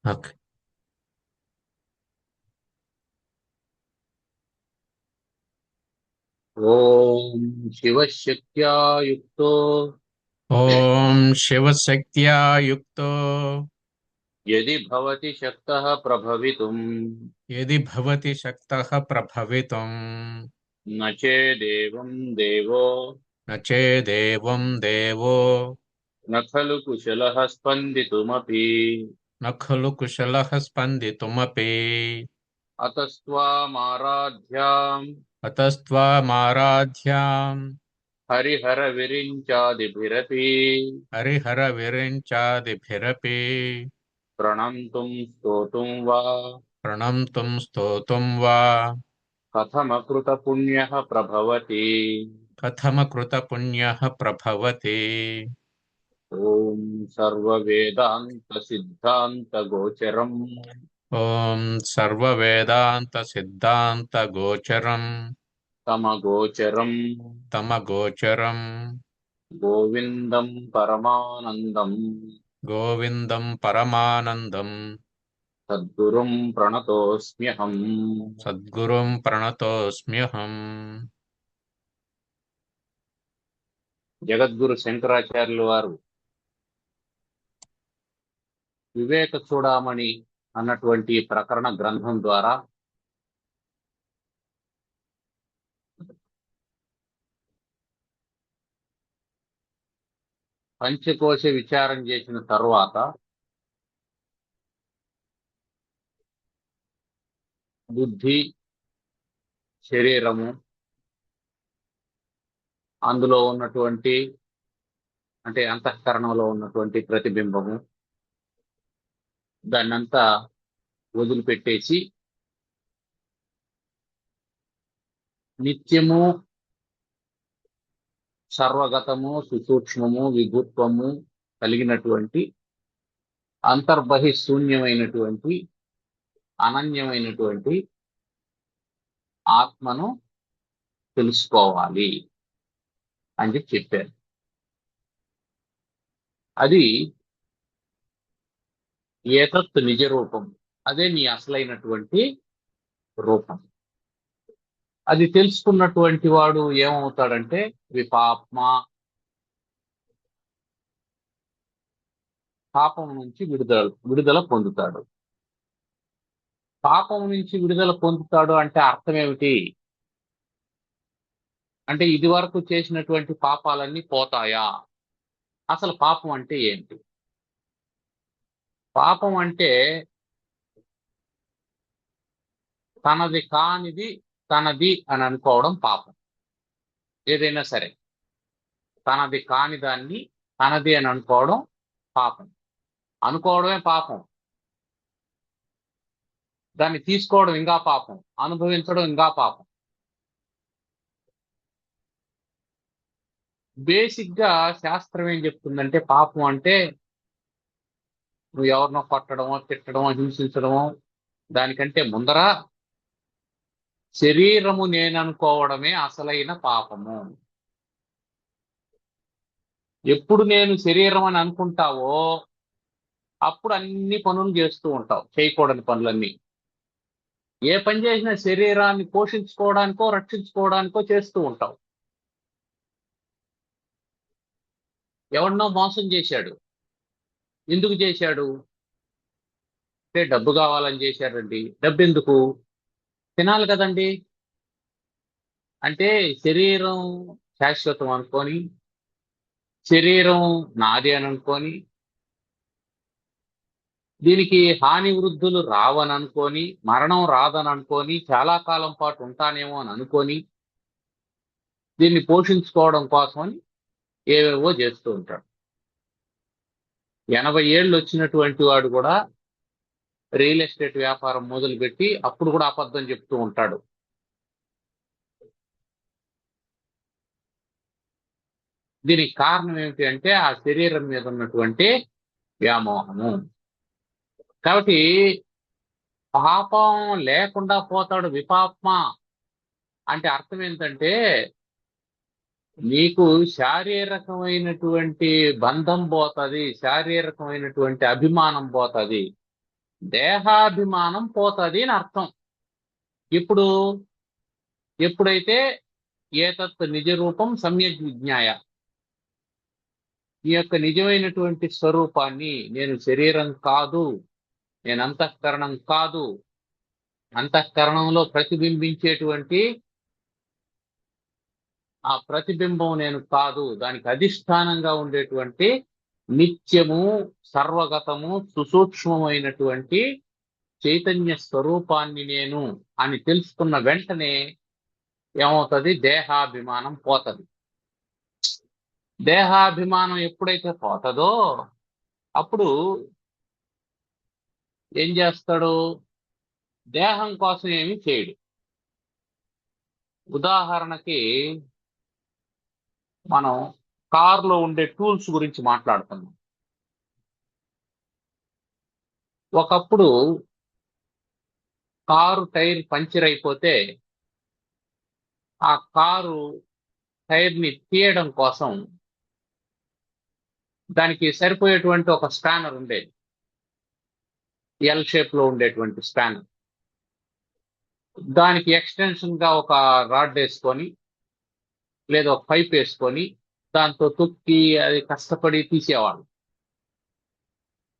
Okay. ఓం శివశక్త్యా యుక్తో ఓం శివశక్త్యా యుక్తో యది భవతి శక్తః ప్రభవితుం యది భవతి శక్తః ప్రభవితుం న చేదేవం దేవో న చేదేవం దేవో న ఖలు కుశలః స్పందితుమపి న ఖలు కుశలః స్పందితుమపి అతస్త్వామారాధ్యాం అతస్త్వమారాధ్యాం హరిహర విరించాదిభిరపి హరిహర విరించాదిభిరపి ప్రణంతుం స్తోతుం వా ప్రణంతుం స్తోతుం వా కథమకృత పుణ్యః ప్రభవతి. కథమకృత పుణ్యః ప్రభవతి. ఓం సర్వవేదాంత సిద్ధాంత గోచరం ఓం సర్వవేదాంత సిద్ధాంత గోచరం తమగోచరం తమగోచరం గోవిందం పరమానందం గోవిందం పరమానందం సద్గురుం ప్రణతోస్మ్యహం. సద్గురుం ప్రణతోస్మ్యహం. జగద్గురు శంకరాచార్యుల వారు వివేక చూడామణి అన్నటువంటి ప్రకరణ గ్రంథం ద్వారా పంచకోశ విచారం చేసిన తరువాత బుద్ధి, శరీరము, అందులో ఉన్నటువంటి అంటే అంతఃకరణంలో ఉన్నటువంటి ప్రతిబింబము, దాన్నంతా వదిలిపెట్టేసి నిత్యము సర్వగతము సుసూక్ష్మము విభుత్వము కలిగినటువంటి అంతర్బహిశూన్యమైనటువంటి అనన్యమైనటువంటి ఆత్మను తెలుసుకోవాలి అని చెప్పారు. అది ఏతత్ నిజ రూపం, అదే నీ అసలైనటువంటి రూపం. అది తెలుసుకున్నటువంటి వాడు ఏమవుతాడంటే విపాప్మ, పాపం నుంచి విడుదల పొందుతాడు. పాపం నుంచి విడుదల పొందుతాడు అంటే అర్థం ఏమిటి అంటే ఇది వరకు చేసినటువంటి పాపాలన్నీ పోతాయా? అసలు పాపం అంటే ఏంటి? పాపం అంటే తనది కానిది తనది అని అనుకోవడం పాపం. ఏదైనా సరే తనది కాని దాన్ని తనది అని అనుకోవడం పాపం. అనుకోవడమే పాపం. దాన్ని తీసుకోవడం ఇంకా పాపం, అనుభవించడం ఇంకా పాపం. బేసిక్ గా శాస్త్రం ఏం చెప్తుందంటే పాపం అంటే నువ్వు ఎవరినో కొట్టడమో తిట్టడమో హింసించడమో దానికంటే ముందర శరీరము నేననుకోవడమే అసలైన పాపము. ఎప్పుడు నేను శరీరం అని అనుకుంటావో అప్పుడు అన్ని పనులు చేస్తూ ఉంటావు, చేయకూడని పనులన్నీ. ఏ పని చేసినా శరీరాన్ని పోషించుకోవడానికో రక్షించుకోవడానికో చేస్తూ ఉంటావు. ఎవరినో మోసం చేశాడు, ఎందుకు చేశాడు అంటే డబ్బు కావాలని చేశాడండి. డబ్బు ఎందుకు? తినాలి కదండి. అంటే శరీరం శాశ్వతం అనుకొని, శరీరం నాది అని అనుకొని, దీనికి హాని వృద్ధులు రావని అనుకొని, మరణం రాదని అనుకొని, చాలా కాలం పాటు ఉంటానేమో అని అనుకొని దీన్ని పోషించుకోవడం కోసమని ఏవేవో చేస్తూ ఉంటాడు. 80 ఏళ్ళు వచ్చినటువంటి వాడు కూడా రియల్ ఎస్టేట్ వ్యాపారం మొదలుపెట్టి అప్పుడు కూడా అబద్ధం చెప్తూ ఉంటాడు. దీనికి కారణం ఏమిటి అంటే ఆ శరీరం మీద ఉన్నటువంటి వ్యామోహము. కాబట్టి పాపం లేకుండా పోతాడు విపాప్మ అంటే అర్థం ఏంటంటే నీకు శారీరకమైనటువంటి బంధం పోతుంది, శారీరకమైనటువంటి అభిమానం పోతుంది. దేహాభిమానం పోతుంది అని అర్థం. ఇప్పుడు ఎప్పుడైతే ఏతత్ నిజ రూపం సమ్యక్ విజ్ఞాయ, ఈ యొక్క నిజమైనటువంటి స్వరూపాన్ని, నేను శరీరం కాదు, నేను అంతఃకరణం కాదు, అంతఃకరణంలో ప్రతిబింబించేటువంటి ఆ ప్రతిబింబం నేను కాదు, దానికి అధిష్టానంగా ఉండేటువంటి నిత్యము, సర్వగతము, సుసూక్ష్మమైనటువంటి చైతన్య స్వరూపాన్ని నేను అని తెలుసుకున్న వెంటనే ఏమవుతుంది? దేహాభిమానం పోతుంది. దేహాభిమానం ఎప్పుడైతే పోతుందో అప్పుడు ఏం చేస్తాడు? దేహం కోసం ఏమీ చేయడు. ఉదాహరణకి మనం కారులో ఉండే టూల్స్ గురించి మాట్లాడుతున్నాం. ఒకప్పుడు కారు టైర్ పంచర్ అయిపోతే ఆ కారు టైర్ని తీయడం కోసం దానికి సరిపోయేటువంటి ఒక స్పానర్ ఉండేది, ఎల్ షేప్ లో ఉండేటువంటి స్పానర్. దానికి ఎక్స్టెన్షన్ గా ఒక రాడ్ వేసుకొని లేదా ఒక పైప్ వేసుకొని దాంతో తొక్కి అది కష్టపడి తీసేవాళ్ళు.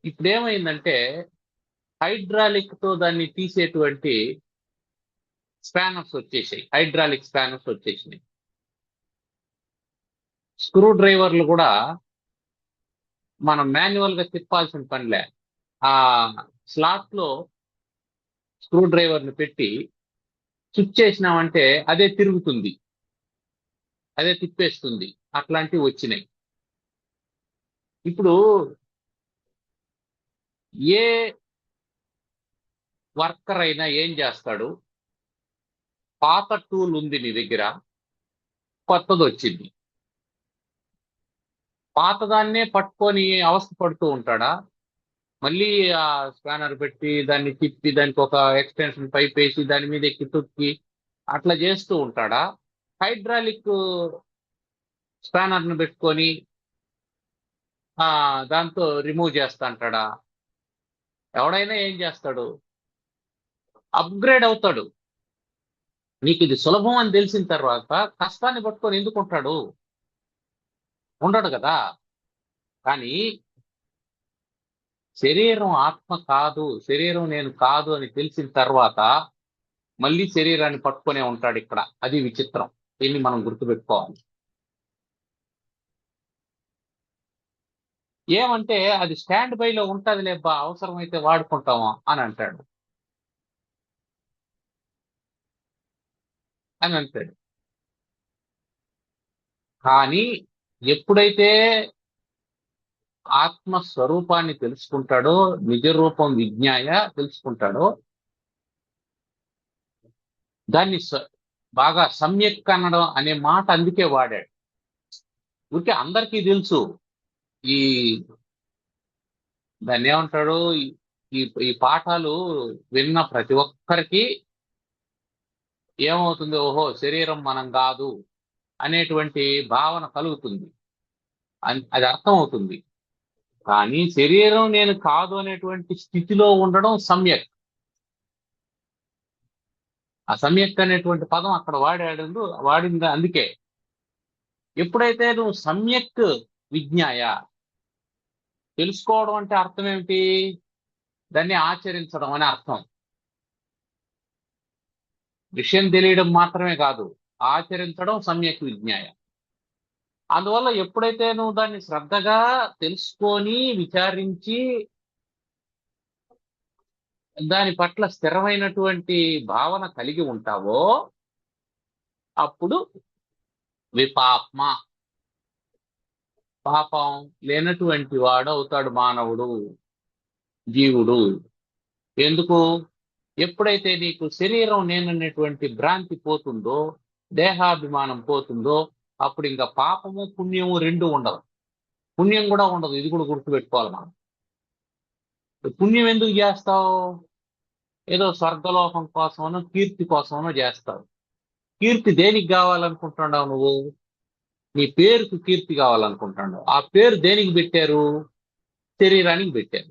ఇప్పుడు ఏమైందంటే హైడ్రాలిక్ తో దాన్ని తీసేటువంటి స్పానర్స్ వచ్చేసాయి, హైడ్రాలిక్ స్పానర్స్ వచ్చేసినాయి. స్క్రూ డ్రైవర్లు కూడా మనం మాన్యువల్ గా తిప్పాల్సిన పనిలే, ఆ స్లాట్ లో స్క్రూ డ్రైవర్ ని పెట్టి స్విచ్ చేసినామంటే అదే తిరుగుతుంది, అదే తిప్పేస్తుంది. అట్లాంటివి వచ్చినాయి. ఇప్పుడు ఏ వర్కర్ అయినా ఏం చేస్తాడు? పాత టూల్ ఉంది నీ దగ్గర, కొత్తది వచ్చింది, పాతదాన్నే పట్టుకొని అవస్థ పడుతూ ఉంటాడా? మళ్ళీ ఆ స్పానర్ పెట్టి దాన్ని తిప్పి దానికి ఒక ఎక్స్టెన్షన్ పైప్ వేసి దాని మీద ఎక్కి తొక్కి అట్లా చేస్తూ ఉంటాడా? హైడ్రాలిక్ స్పానర్ ను పెట్టుకొని దాంతో రిమూవ్ చేస్తా అంటాడా? ఎవడైనా ఏం చేస్తాడు? అప్గ్రేడ్ అవుతాడు. నీకు ఇది సులభం అని తెలిసిన తర్వాత కష్టాన్ని పట్టుకొని ఎందుకు ఉంటాడు? ఉండడు కదా. కానీ శరీరం ఆత్మ కాదు, శరీరం నేను కాదు అని తెలిసిన తర్వాత మళ్ళీ శరీరాన్ని పట్టుకునే ఉంటాడు. ఇక్కడ అది విచిత్రం. దీన్ని మనం గుర్తుపెట్టుకోవాలి. ఏమంటే అది స్టాండ్ బైలో ఉంటుంది లేబ్బా, అవసరమైతే వాడుకుంటామా అని అంటాడు, అని అంటాడు. కానీ ఎప్పుడైతే ఆత్మస్వరూపాన్ని తెలుసుకుంటాడో, నిజ రూపం విజ్ఞాయ తెలుసుకుంటాడో, దాన్ని బాగా సమ్యక్ అనడం అనే మాట అందుకే వాడాడు. ఊరికే అందరికీ తెలుసు. ఈ దాన్ని ఏమంటాడు, ఈ ఈ పాఠాలు విన్న ప్రతి ఒక్కరికి ఏమవుతుంది? ఓహో, శరీరం మనం కాదు అనేటువంటి భావన కలుగుతుంది, అది అర్థం అవుతుంది. కానీ శరీరం నేను కాదు అనేటువంటి స్థితిలో ఉండడం సమ్యక్. ఆ సమ్యక్ అనేటువంటి పదం అక్కడ వాడింది అందుకే. ఎప్పుడైతే నువ్వు సమ్యక్ విజ్ఞాయ తెలుసుకోవడం అంటే అర్థం ఏమిటి? దాన్ని ఆచరించడం అని అర్థం. విషయం తెలియడం మాత్రమే కాదు, ఆచరించడం సమ్యక్ విజ్ఞాయ. అందువల్ల ఎప్పుడైతే నువ్వు దాన్ని శ్రద్ధగా తెలుసుకొని విచారించి దాని పట్ల స్థిరమైనటువంటి భావన కలిగి ఉంటావో అప్పుడు విపాప్మ, పాపం లేనటువంటి వాడు అవుతాడు మానవుడు, జీవుడు. ఎందుకు? ఎప్పుడైతే నీకు శరీరం నేననేటువంటి భ్రాంతి పోతుందో, దేహాభిమానం పోతుందో, అప్పుడు ఇంకా పాపము పుణ్యము రెండు ఉండవు. పుణ్యం కూడా ఉండదు. ఇది కూడా గుర్తుపెట్టుకోవాలి మనం. పుణ్యం ఎందుకు చేస్తావు? ఏదో స్వర్గలోకం కోసమనో కీర్తి కోసమనో చేస్తావు. కీర్తి దేనికి కావాలనుకుంటున్నావు నువ్వు? నీ పేరుకు కీర్తి కావాలనుకుంటున్నావు. ఆ పేరు దేనికి పెట్టారు? శరీరానికి పెట్టారు.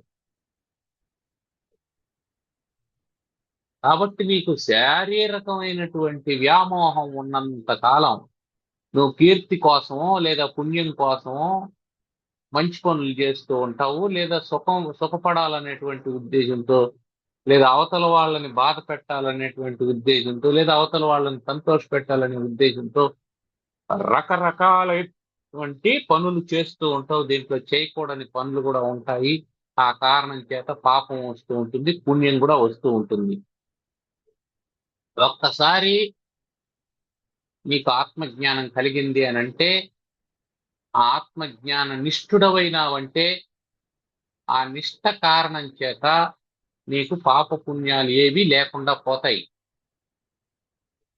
కాబట్టి నీకు శారీరకమైనటువంటి వ్యామోహం ఉన్నంత కాలం నువ్వు కీర్తి కోసమో లేదా పుణ్యం కోసమో మంచి పనులు చేస్తూ ఉంటావు, లేదా సుఖపడాలనేటువంటి ఉద్దేశంతో, లేదా అవతల వాళ్ళని బాధ పెట్టాలనేటువంటి ఉద్దేశంతో, లేదా అవతల వాళ్ళని సంతోష పెట్టాలనే ఉద్దేశంతో రకరకాలైనటువంటి పనులు చేస్తూ ఉంటావు. దీంట్లో చేయకూడని పనులు కూడా ఉంటాయి. ఆ కారణం చేత పాపం వస్తూ ఉంటుంది, పుణ్యం కూడా వస్తూ ఉంటుంది. ఒక్కసారి నీకు ఆత్మజ్ఞానం కలిగింది అని అంటే, ఆ ఆత్మజ్ఞాన నిష్ఠుడవైనావంటే ఆ నిష్ఠ కారణం చేత నీకు పాప పుణ్యాలు ఏవి లేకుండా పోతాయి.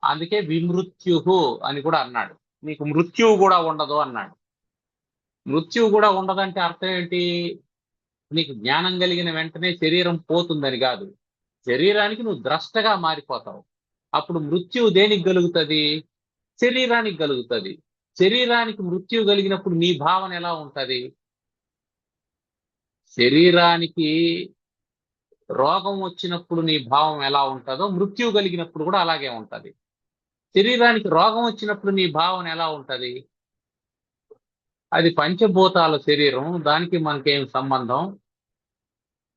అందుకే విమృత్యు అని కూడా అన్నాడు. నీకు మృత్యువు కూడా ఉండదు అన్నాడు. మృత్యువు కూడా ఉండదంటే అర్థం ఏంటి? నీకు జ్ఞానం కలిగిన వెంటనే శరీరం పోతుందని కాదు, శరీరానికి నువ్వు ద్రష్టగా మారిపోతావు. అప్పుడు మృత్యువు దేనికి కలుగుతుంది? శరీరానికి కలుగుతుంది. శరీరానికి మృత్యువు కలిగినప్పుడు నీ భావన ఎలా ఉంటది? శరీరానికి రోగం వచ్చినప్పుడు నీ భావం ఎలా ఉంటుందో మృత్యువు కలిగినప్పుడు కూడా అలాగే ఉంటది. శరీరానికి రోగం వచ్చినప్పుడు నీ భావన ఎలా ఉంటది? అది పంచభూతాల శరీరం, దానికి మనకేం సంబంధం?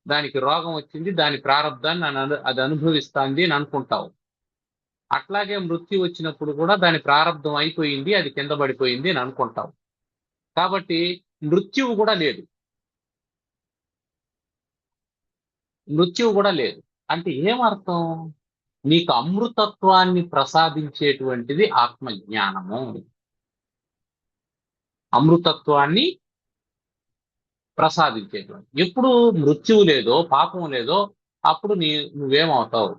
దానికి రోగం వచ్చింది, దాని ప్రారంధాన్ని అది అనుభవిస్తాంది అని అనుకుంటావు. అట్లాగే మృత్యు వచ్చినప్పుడు కూడా దాని ప్రారంధం అయిపోయింది, అది కింద పడిపోయింది అని అనుకుంటావు. కాబట్టి మృత్యువు కూడా లేదు. మృత్యువు కూడా లేదు అంటే ఏమర్థం? నీకు అమృతత్వాన్ని ప్రసాదించేటువంటిది ఆత్మజ్ఞానము. అమృతత్వాన్ని ప్రసాదించేటువంటి. ఎప్పుడు మృత్యువు లేదో, పాపం లేదో, అప్పుడు నువ్వేమవుతావు?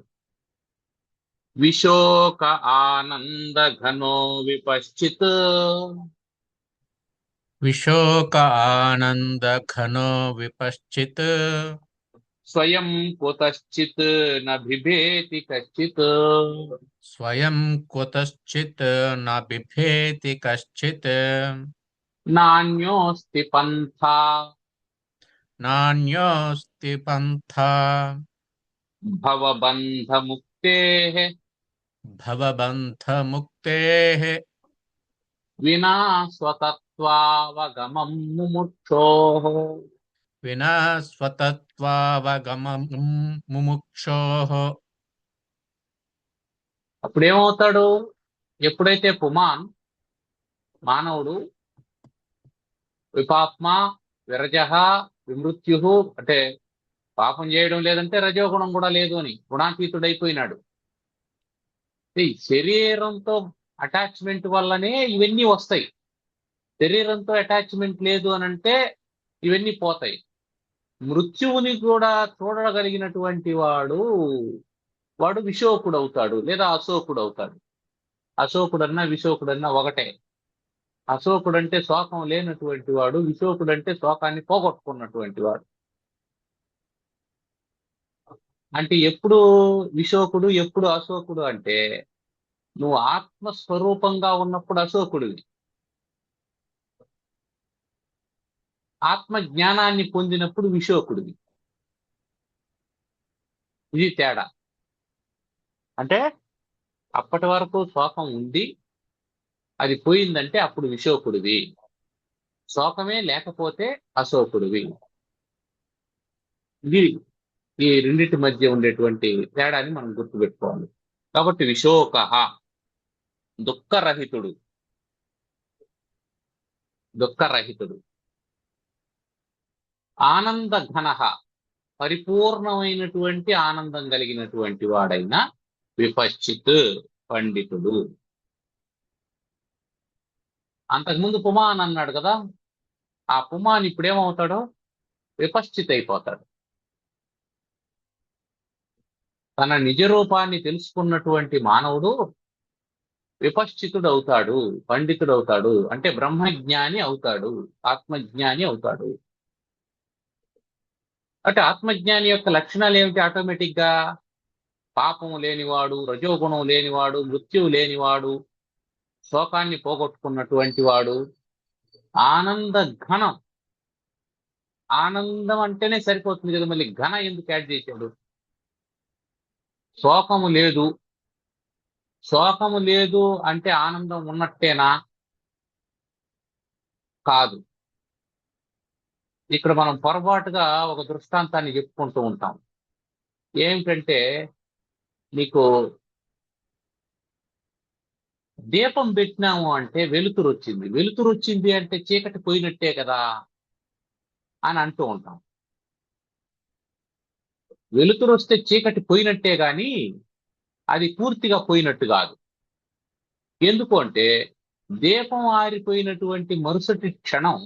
విశోక ఆనంద ఘనో విపశ్చిత్. విశోక ఆనంద ఘనో విపశ్చిత్. స్వయం కుతశ్చిత్ న బిభేతి కశ్చిత్. స్వయం కుతశ్చిత్ న బిభేతి కశ్చిత్. నాణ్యోస్తి పంథా నాణ్యోస్తి పంథా భవబంధముక్తేః భవబంధముక్తేః వినా స్వతత్వావగమం ముముక్షోః. వినా స్వతత్వావగమం ముముక్షోః. అప్పుడేమవుతాడు? ఎప్పుడైతే మానవుడు విపాప్మ విరజః విమృత్యు అంటే పాపం చేయడం లేదంటే రజోగుణం కూడా లేదు అని గుణాతీతుడైపోయినాడు. ఈ శరీరంతో అటాచ్మెంట్ వల్లనే ఇవన్నీ వస్తాయి. శరీరంతో అటాచ్మెంట్ లేదు అని అంటే ఇవన్నీ పోతాయి. మృత్యువుని కూడా చూడగలిగినటువంటి వాడు విశోకుడు అవుతాడు, లేదా అశోకుడు అవుతాడు. అశోకుడన్నా విశోకుడన్నా ఒకటే. అశోకుడంటే శోకం లేనటువంటి వాడు, విశోకుడంటే శోకాన్ని పోగొట్టుకున్నటువంటి వాడు. అంటే ఎప్పుడు విశోకుడు, ఎప్పుడు అశోకుడు అంటే నువ్వు ఆత్మస్వరూపంగా ఉన్నప్పుడు అశోకుడివి, ఆత్మ జ్ఞానాన్ని పొందినప్పుడు విశోకుడివి. ఇది తేడా. అంటే అప్పటి వరకు శోకం ఉంది, అది పోయిందంటే అప్పుడు విశోకుడివి. శోకమే లేకపోతే అశోకుడివి. ఇది ఈ రెండింటి మధ్య ఉండేటువంటి తేడాని మనం గుర్తుపెట్టుకోవాలి. కాబట్టి విశోక దుఃఖరహితుడు, దుఃఖరహితుడు. ఆనంద ఘన పరిపూర్ణమైనటువంటి ఆనందం కలిగినటువంటి వాడైన విపశ్చిత్ పండితుడు. అంతకుముందు పుమాన్ అన్నాడు కదా, ఆ పుమాన్ ఇప్పుడేమవుతాడో విపశ్చిత్ అయిపోతాడు. తన నిజ రూపాన్ని తెలుసుకున్నటువంటి మానవుడు విపశ్చితుడు అవుతాడు, పండితుడు అవుతాడు. అంటే బ్రహ్మజ్ఞాని అవుతాడు, ఆత్మజ్ఞాని అవుతాడు. అంటే ఆత్మజ్ఞాని యొక్క లక్షణాలు ఏమిటి? ఆటోమేటిక్ గా పాపం లేనివాడు, రజోగుణం లేనివాడు, మృత్యువు లేనివాడు, శోకాన్ని పోగొట్టుకున్నటువంటి వాడు, ఆనంద ఘనం. ఆనందం అంటేనే సరిపోతుంది కదా, మళ్ళీ ఘన ఎందుకు యాడ్ చేశాడు? శోకము లేదు. శోకము లేదు అంటే ఆనందం ఉన్నట్టేనా? కాదు. ఇక్కడ మనం పొరపాటుగా ఒక దృష్టాంతాన్ని చెప్పుకుంటూ ఉంటాం. ఏమిటంటే, నీకు దీపం పెట్టినాము అంటే వెలుతురు వచ్చింది. వెలుతురు వచ్చింది అంటే చీకటి పోయినట్టే కదా అని అంటూ ఉంటాం. వెలుతురు వస్తే చీకటి పోయినట్టే గాని అది పూర్తిగా పోయినట్టు కాదు. ఎందుకు అంటే దీపం ఆరిపోయినటువంటి మరుసటి క్షణం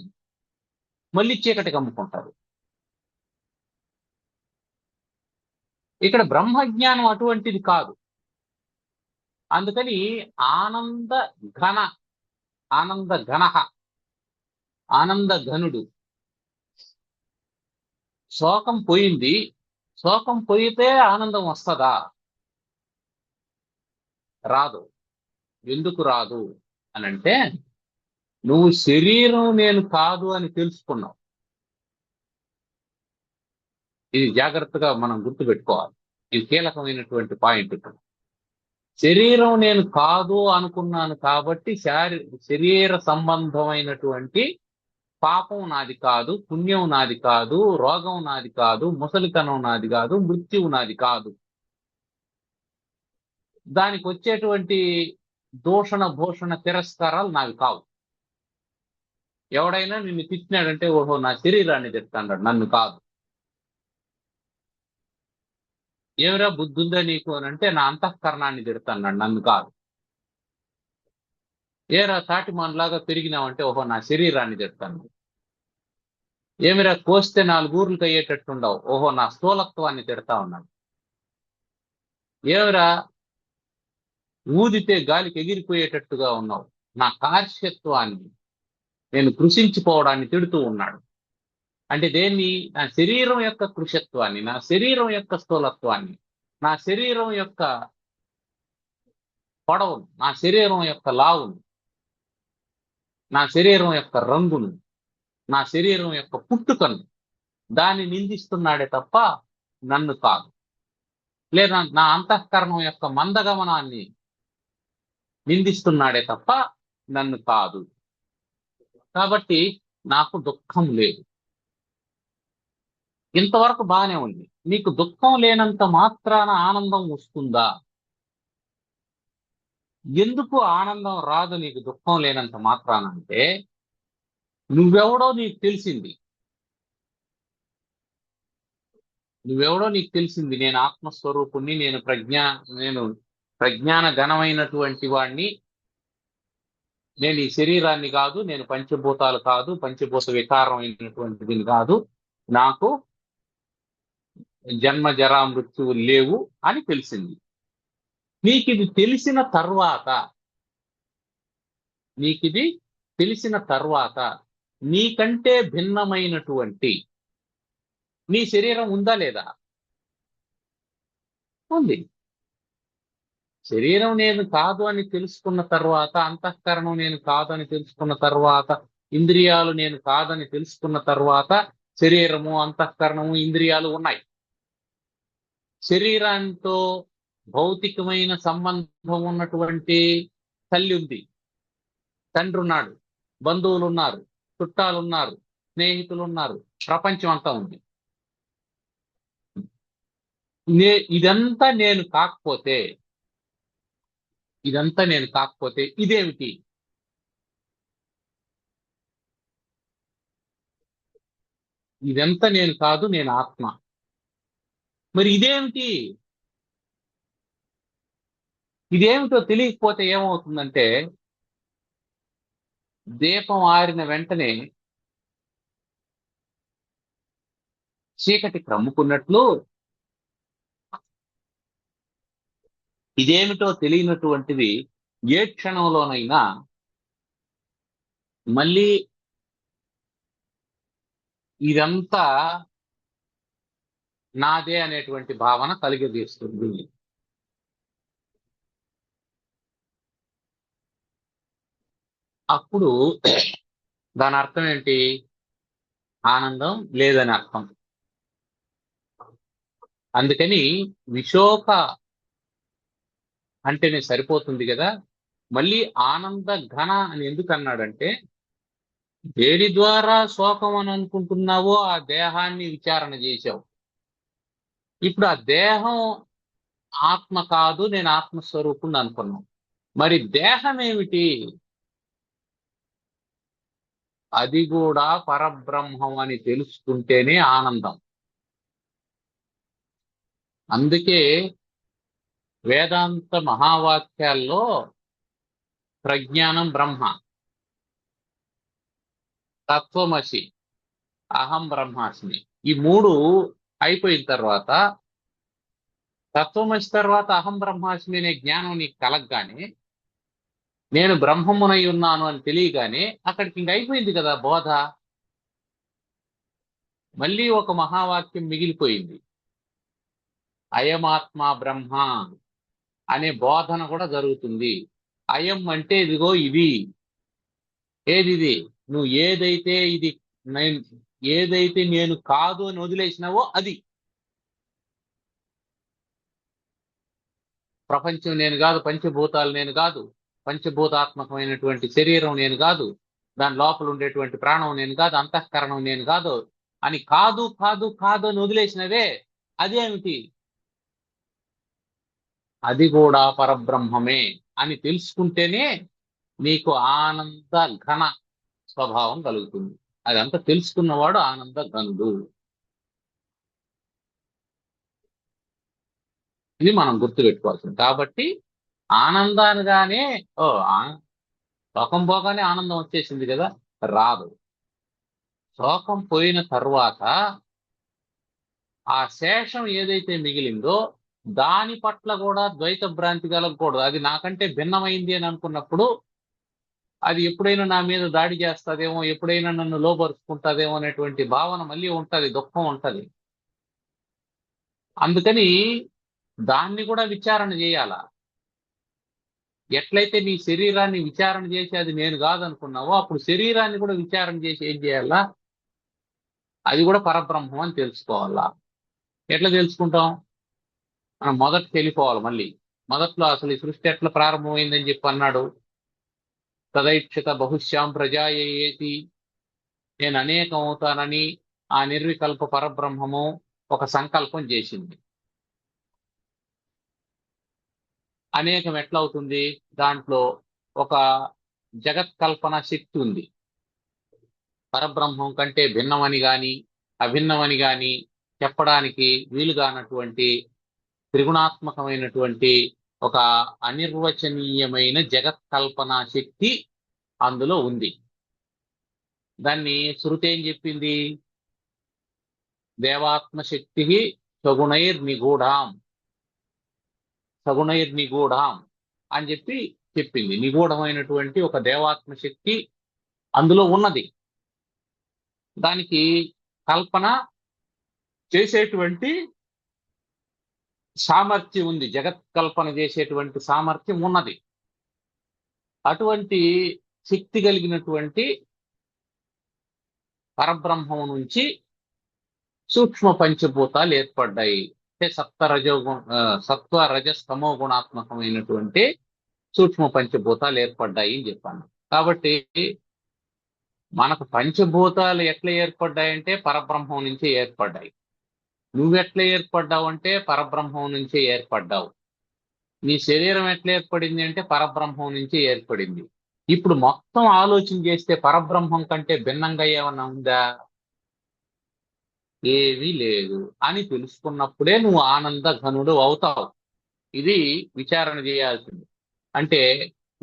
మళ్ళీ చీకటి కమ్ముకుంటారు. ఇక్కడ బ్రహ్మజ్ఞానం అటువంటిది కాదు. అందుకని ఆనంద ఘన, ఆనంద ఘనః, ఆనంద ఘనుడు. శోకం పోయింది. శోకం పోయితే ఆనందం వస్తుందా? రాదు. ఎందుకు రాదు అనంటే, నువ్వు శరీరం నేను కాదు అని తెలుసుకున్నావు. ఇది జాగ్రత్తగా మనం గుర్తుపెట్టుకోవాలి. ఇది కీలకమైనటువంటి పాయింట్ ఇక్కడ. శరీరం నేను కాదు అనుకున్నాను కాబట్టి శరీర సంబంధమైనటువంటి పాపం నాది కాదు, పుణ్యం నాది కాదు, రోగం నాది కాదు, ముసలితనం నాది కాదు, మృత్యువు నాది కాదు. దానికి వచ్చేటువంటి దూషణ భూషణ తిరస్కారాలు నావి కావు. ఎవడైనా నిన్ను తిట్టినాడంటే ఓహో నా శరీరాన్ని తిడతాడు, నన్ను కాదు. ఏమిరా బుద్ధుందా నీకు అని అంటే నా అంతఃకరణాన్ని తిడతాడు, నన్ను కాదు. ఏరా తాటి మనలాగా పెరిగినావంటే ఓహో నా శరీరాన్ని తిడతాను. ఏమిరా కోస్తే 4 ఊర్లకు అయ్యేటట్టుండవు, ఓహో నా స్థూలత్వాన్ని తిడతా ఉన్నాడు. ఏమిరా ఊదితే గాలికి ఎగిరిపోయేటట్టుగా ఉన్నావు, నా కార్యత్వాన్ని, నేను కృషించిపోవడాన్ని తిడుతూ ఉన్నాడు. అంటే దేన్ని? నా శరీరం యొక్క కృషత్వాన్ని, నా శరీరం యొక్క స్థూలత్వాన్ని, నా శరీరం యొక్క పొడవును, నా శరీరం యొక్క లావును, నా శరీరం యొక్క రంగును, నా శరీరం యొక్క పుట్టుకను దాన్ని నిందిస్తున్నాడే తప్ప నన్ను కాదు. లేదా నా అంతఃకరణం యొక్క మందగమనాన్ని నిందిస్తున్నాడే తప్ప నన్ను కాదు. కాబట్టి నాకు దుఃఖం లేదు. ఇంతవరకు బాగానే ఉంది. నీకు దుఃఖం లేనంత మాత్రాన ఆనందం వస్తుందా? ఎందుకు ఆనందం రాదు నీకు దుఃఖం లేనంత మాత్రాన అంటే, నువ్వెవడో నీకు తెలిసింది. నువ్వెవడో నీకు తెలిసింది. నేను ఆత్మస్వరూపుణ్ణి, నేను ప్రజ్ఞాన ఘనమైనటువంటి వాణ్ణి, నేను ఈ శరీరాన్ని కాదు, నేను పంచభూతాలు కాదు, పంచభూత వికారం అయినటువంటిది కాదు, నాకు జన్మ జరా మృత్యువులు లేవు అని తెలిసింది. నీకిది తెలిసిన తర్వాత నీకంటే భిన్నమైనటువంటి నీ శరీరం ఉందా లేదా? ఉంది. శరీరం నేను కాదు అని తెలుసుకున్న తర్వాత, అంతఃకరణం నేను కాదు అని తెలుసుకున్న తర్వాత, ఇంద్రియాలు నేను కాదని తెలుసుకున్న తర్వాత శరీరము, అంతఃకరణము, ఇంద్రియాలు ఉన్నాయి. శరీరంతో భౌతికమైన సంబంధం ఉన్నటువంటి తల్లి ఉంది, తండ్రి ఉన్నాడు, బంధువులు ఉన్నారు, చుట్టాలు ఉన్నారు, స్నేహితులు ఉన్నారు, ప్రపంచం అంతా ఉంది. ఇదంతా నేను కాకపోతే ఇదేమిటి? ఇదంతా నేను కాదు, నేను ఆత్మ. మరి ఇదేమిటో తెలియకపోతే ఏమవుతుందంటే, దీపం ఆరిన వెంటనే చీకటి క్రమ్ముకున్నట్లు ఇదేమిటో తెలియనటువంటిది ఏ క్షణంలోనైనా మళ్ళీ ఇదంతా నాదే అనేటువంటి భావన కలిగజేస్తుంది. అప్పుడు దాని అర్థం ఏంటి? ఆనందం లేదని అర్థం. అందుకని విశోక అంటేనే సరిపోతుంది కదా. మళ్ళీ ఆనంద ఘన అని ఎందుకు అన్నాడంటే, దేని ద్వారా శోకం అని అనుకుంటున్నావో ఆ దేహాన్ని విచారణ చేశావు. ఇప్పుడు ఆ దేహం ఆత్మ కాదు, నేను ఆత్మస్వరూపుణ్ణి అనుకున్నాం. మరి దేహం ఏమిటి? అది కూడా పరబ్రహ్మం అని తెలుసుకుంటేనే ఆనందం. అందుకే వేదాంత మహావాక్యాల్లో ప్రజ్ఞానం బ్రహ్మ, తత్వమసి, అహం బ్రహ్మాస్మి, ఈ మూడు అయిపోయిన తర్వాత, తత్వమసి తర్వాత అహం బ్రహ్మాస్మి అనే జ్ఞానం నీకు కలగగానే, నేను బ్రహ్మమునై ఉన్నాను అని తెలియగానే అక్కడికి ఇంక అయిపోయింది కదా బోధ. మళ్ళీ ఒక మహావాక్యం మిగిలిపోయింది, అయమాత్మ బ్రహ్మ అనే బోధన కూడా జరుగుతుంది. అయం అంటే ఇదిగో ఇది. ఏదిది? నువ్వు ఏదైతే ఇది ఏదైతే నేను కాదు అని వదిలేసినావో అది. ప్రపంచం నేను కాదు, పంచభూతాలు నేను కాదు, పంచభూతాత్మకమైనటువంటి శరీరం నేను కాదు, దాని లోపల ఉండేటువంటి ప్రాణం నేను కాదు, అంతఃకరణం నేను కాదు అని కాదు కాదు కాదు అని వదిలేసినవే, అదేమిటి? అది కూడా పరబ్రహ్మమే అని తెలుసుకుంటేనే నీకు ఆనంద ఘన స్వభావం కలుగుతుంది. అదంతా తెలుసుకున్నవాడు ఆనంద ఘనుడు. ఇది మనం గుర్తుపెట్టుకోవాల్సింది. కాబట్టి ఆనందానిగానే ఓ శోకం పోగానే ఆనందం వచ్చేసింది కదా, రాదు. శోకం పోయిన తర్వాత ఆ శేషం ఏదైతే మిగిలిందో దాని పట్ల కూడా ద్వైత భ్రాంతి కలగకూడదు. అది నాకంటే భిన్నమైంది అని అనుకున్నప్పుడు అది ఎప్పుడైనా నా మీద దాడి చేస్తుందేమో, ఎప్పుడైనా నన్ను లోపరుచుకుంటుందేమో అనేటువంటి భావన మళ్ళీ ఉంటది, దుఃఖం ఉంటది. అందుకని దాన్ని కూడా విచారణ చేయాల. ఎట్లయితే నీ శరీరాన్ని విచారణ చేసి అది నేను కాదనుకున్నావో, అప్పుడు శరీరాన్ని కూడా విచారణ చేసి ఏం చేయాలా? అది కూడా పరబ్రహ్మం అని తెలుసుకోవాలా. ఎట్లా తెలుసుకుంటాం? మనం మొదటికి వెళ్ళిపోవాలి. మళ్ళీ మొదట్లో అసలు ఈ సృష్టి ఎట్లా ప్రారంభమైందని చెప్పి అన్నాడు, తదైక్షత బహుశ్యాం ప్రజాయేతి, నేను అనేకం అవుతానని ఆ నిర్వికల్ప పరబ్రహ్మము ఒక సంకల్పం చేసింది. అనేకం ఎట్లా అవుతుంది? దాంట్లో ఒక జగత్కల్పన శక్తి ఉంది. పరబ్రహ్మం కంటే భిన్నమని గాని అభిన్నమని గాని చెప్పడానికి వీలుగానటువంటి త్రిగుణాత్మకమైనటువంటి ఒక అనిర్వచనీయమైన జగత్కల్పన శక్తి అందులో ఉంది. దాన్ని శృతి ఏం చెప్పింది? దేవాత్మశక్తి సగుణైర్నిగూఢాం, సగుణైర్నిగూఢాం అని చెప్పి చెప్పింది. నిగూఢమైనటువంటి ఒక దేవాత్మశక్తి అందులో ఉన్నది. దానికి కల్పన చేసేటువంటి సామర్థ్యం ఉంది, జగత్ కల్పన చేసేటువంటి సామర్థ్యం ఉన్నది. అటువంటి శక్తి కలిగినటువంటి పరబ్రహ్మం నుంచి సూక్ష్మ పంచభూతాలు ఏర్పడ్డాయి. అంటే సత్వ రజస్తమో గుణాత్మకమైనటువంటి సూక్ష్మ పంచభూతాలు ఏర్పడ్డాయి అని చెప్పాను. కాబట్టి మనకు పంచభూతాలు ఎట్లా ఏర్పడ్డాయంటే పరబ్రహ్మం నుంచే ఏర్పడ్డాయి. నువ్వెట్లా ఏర్పడ్డావు అంటే పరబ్రహ్మం నుంచే ఏర్పడ్డావు. నీ శరీరం ఎట్లా ఏర్పడింది అంటే పరబ్రహ్మం నుంచే ఏర్పడింది. ఇప్పుడు మొత్తం ఆలోచన చేస్తే పరబ్రహ్మం కంటే భిన్నంగా ఏమన్నా ఉందా? ఏమీ లేదు అని తెలుసుకున్నప్పుడే నువ్వు ఆనంద ఘనుడు అవుతావు. ఇది విచారణ చేయాల్సింది. అంటే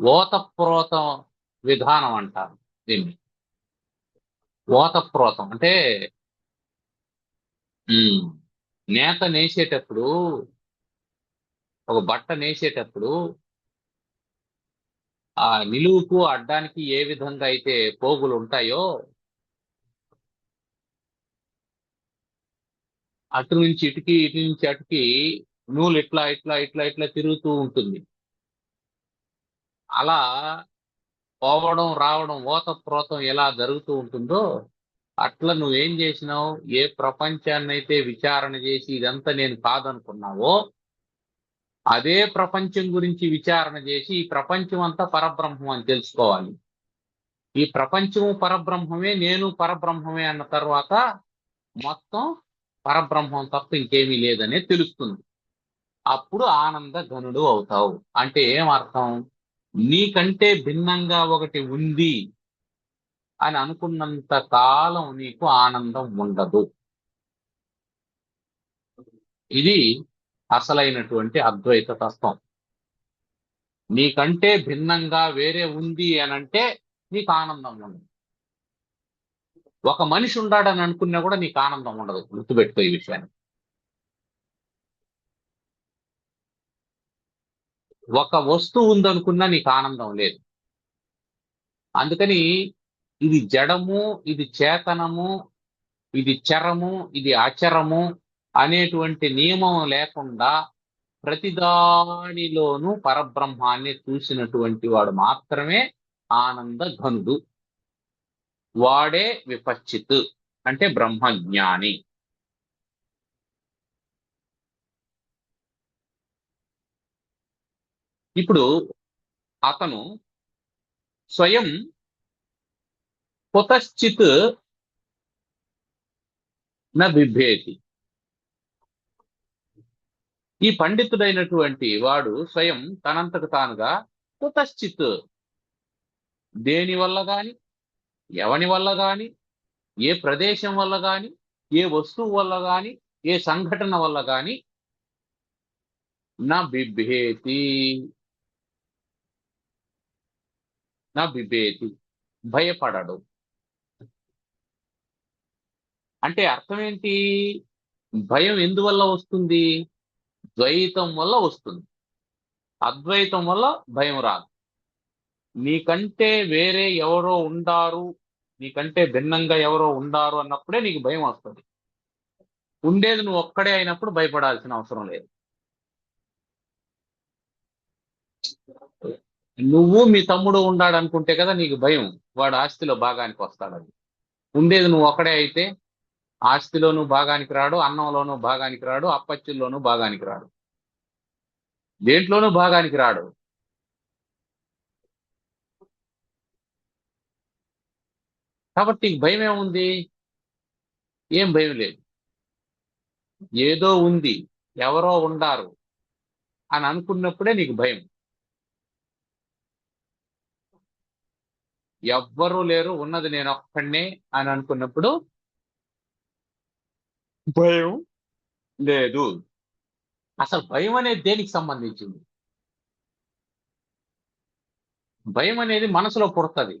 ఓతప్రోతం విధానం అంటారు దీన్ని. ఓతప్రోతం అంటే నేత నేసేటప్పుడు, ఒక బట్ట నేసేటప్పుడు ఆ నిలువుకు అడ్డానికి ఏ విధంగా అయితే పోగులు ఉంటాయో, అటు నుంచి ఇటుకి, ఇటు నుంచి అటుకి నూలు ఇట్లా ఇట్లా ఇట్లా ఇట్లా తిరుగుతూ ఉంటుంది. అలా పోవడం రావడం ఓతప్రోతం ఎలా జరుగుతూ ఉంటుందో అట్లా నువ్వేం చేసినావు? ఏ ప్రపంచాన్ని అయితే విచారణ చేసి ఇదంతా నేను కాదనుకున్నావో అదే ప్రపంచం గురించి విచారణ చేసి ఈ ప్రపంచం అంతా పరబ్రహ్మం అని తెలుసుకోవాలి. ఈ ప్రపంచము పరబ్రహ్మమే, నేను పరబ్రహ్మమే అన్న తర్వాత మొత్తం పరబ్రహ్మం తప్ప ఇంకేమీ లేదనే తెలుస్తుంది. అప్పుడు ఆనంద ఘనుడు అవుతావు. అంటే ఏం అర్థం? నీకంటే భిన్నంగా ఒకటి ఉంది అని అనుకున్నంత కాలం నీకు ఆనందం ఉండదు. ఇది అసలైనటువంటి అద్వైత తత్వం. నీకంటే భిన్నంగా వేరే ఉంది అని అంటే నీకు ఆనందం ఉండదు. ఒక మనిషి ఉన్నాడని అనుకున్నా కూడా నీకు ఆనందం ఉండదు. గుర్తుపెట్టుకో ఈ విషయాన్ని. ఒక వస్తువు ఉందనుకున్నా నీకు ఆనందం లేదు. అందుకని ఇది జడము, ఇది చేతనము, ఇది చరము, ఇది అచరము అనేటువంటి నియమం లేకుండా ప్రతిదానిలోనూ పరబ్రహ్మాన్ని చూసినటువంటి వాడు మాత్రమే ఆనంద ఘనుడు. వాడే విపశ్చిత్ అంటే బ్రహ్మజ్ఞాని. ఇప్పుడు అతను స్వయం కుతశ్చిత్ న బిభేతి. ఈ పండితుడైనటువంటి వాడు స్వయం తనంతకు తానుగా కుతశ్చిత్ దేని వల్ల గాని, ఎవని వల్ల గాని, ఏ ప్రదేశం వల్ల గాని, ఏ వస్తువు వల్ల గాని, ఏ సంఘటన వల్ల గాని నా బిభేతి నా బిభేతి భయపడడు. అంటే అర్థం ఏంటి? భయం ఎందువల్ల వస్తుంది? ద్వైతం వల్ల వస్తుంది. అద్వైతం వల్ల భయం రాదు. నీకంటే వేరే ఎవరో ఉండారు, నీకంటే భిన్నంగా ఎవరో ఉండారు అన్నప్పుడే నీకు భయం వస్తుంది. ఉండేది నువ్వు ఒక్కడే అయినప్పుడు భయపడాల్సిన అవసరం లేదు. నువ్వు మీ తమ్ముడు ఉండాడు అనుకుంటే కదా నీకు భయం, వాడు ఆస్తిలో భాగానికి వస్తాడని. ఉండేది నువ్వు ఒక్కడే అయితే ఆస్తిలోనూ భాగానికి రాడు, అన్నంలోనూ భాగానికి రాడు, అప్పచ్చుల్లోనూ భాగానికి రాడు, దేంట్లోనూ భాగానికి రాడు. కాబట్టి నీకు భయం ఏముంది? ఏం భయం లేదు. ఏదో ఉంది, ఎవరో ఉండారు అని అనుకున్నప్పుడే నీకు భయం. ఎవ్వరూ లేరు, ఉన్నది నేను ఒక్కడినే అని అనుకున్నప్పుడు భయం లేదు. అసలు భయం అనేది దేనికి సంబంధించింది? భయం అనేది మనసులో పుడుతుంది.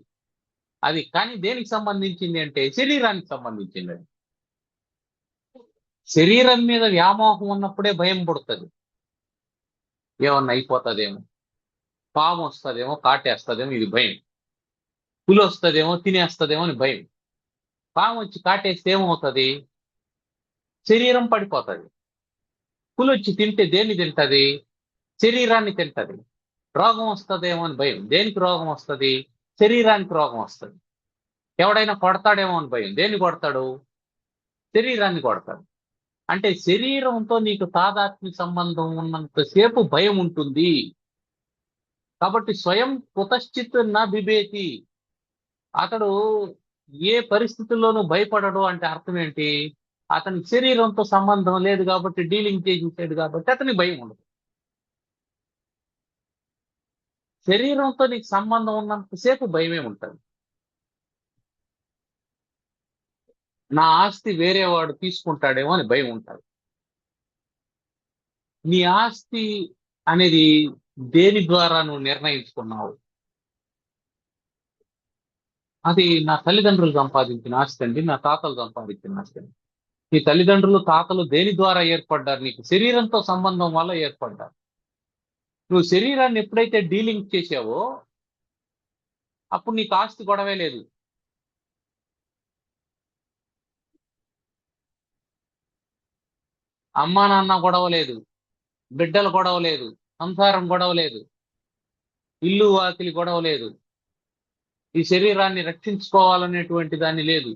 అది కానీ దేనికి సంబంధించింది అంటే శరీరానికి సంబంధించింది. అది శరీరం మీద వ్యామోహం ఉన్నప్పుడే భయం పుడుతుంది. ఏమన్నా అయిపోతుందేమో, పాము వస్తుందేమో, కాటేస్తుందేమో, ఇది భయం. పులి వస్తుందేమో, తినేస్తుందేమో అని భయం. పాము వచ్చి కాటేస్తే ఏమవుతుంది? శరీరం పడిపోతుంది. పులి వచ్చి తింటే దేన్ని తింటది? శరీరాన్ని తింటది. రోగం వస్తుందేమో అని భయం. దేనికి రోగం వస్తుంది? శరీరానికి రోగం వస్తుంది. ఎవడైనా కొడతాడేమో అని భయం. దేన్ని కొడతాడు? శరీరాన్ని కొడతాడు. అంటే శరీరంతో నీకు తాదాత్మ్య సంబంధం ఉన్నంతసేపు భయం ఉంటుంది. కాబట్టి స్వయం కుతశ్చిత్ నా బిభేతి. అతడు ఏ పరిస్థితుల్లోనూ భయపడడు అంటే అర్థం ఏంటి? అతనికి శరీరంతో సంబంధం లేదు కాబట్టి, డీలింగ్ చేసేసాడు కాబట్టి అతనికి భయం ఉండదు. శరీరంతో నీకు సంబంధం ఉన్నంతసేపు భయమే ఉంటుంది. నా ఆస్తి వేరే వాడు తీసుకుంటాడేమో అని భయం ఉంటుంది. నీ ఆస్తి అనేది దేని ద్వారా నువ్వు నిర్ణయించుకున్నావు? అది నా తల్లిదండ్రులు సంపాదించిన ఆస్తి అండి, నా తాతలు సంపాదించిన ఆస్తి అండి. నీ తల్లిదండ్రులు, తాతలు దేని ద్వారా ఏర్పడ్డారు? నీకు శరీరంతో సంబంధం వల్ల ఏర్పడ్డారు. నువ్వు శరీరాన్ని ఎప్పుడైతే డీలింగ్ చేసావో అప్పుడు నీకు ఆస్తి గొడవే లేదు. అమ్మా నాన్న గొడవ లేదు, బిడ్డల గొడవ లేదు, సంసారం గొడవ లేదు, ఇల్లు వాకిలి గొడవ లేదు, ఈ శరీరాన్ని రక్షించుకోవాలనేటువంటి దాన్ని లేదు,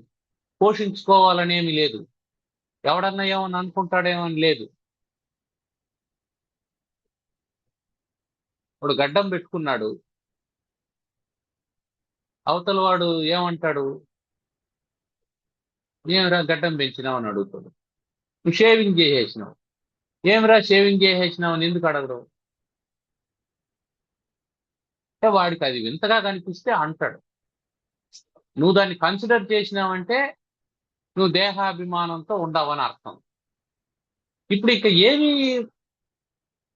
పోషించుకోవాలనేమి లేదు, ఎవడన్నా ఏమని అనుకుంటాడేమో అని లేదు. వాడు గడ్డం పెట్టుకున్నాడు, అవతల వాడు ఏమంటాడు? ఏమిరా గడ్డం పెంచినావు అని అడుగుతాడు. నువ్వు షేవింగ్ చేసేసినావు. ఏమిరా షేవింగ్ చేసేసినావు అని ఎందుకు అడగడు? అంటే వాడికి అది వింతగా కనిపిస్తే అంటాడు. నువ్వు దాన్ని కన్సిడర్ చేసినావంటే నువ్వు దేహాభిమానంతో ఉండవని అర్థం. ఇప్పుడు ఇక ఏమీ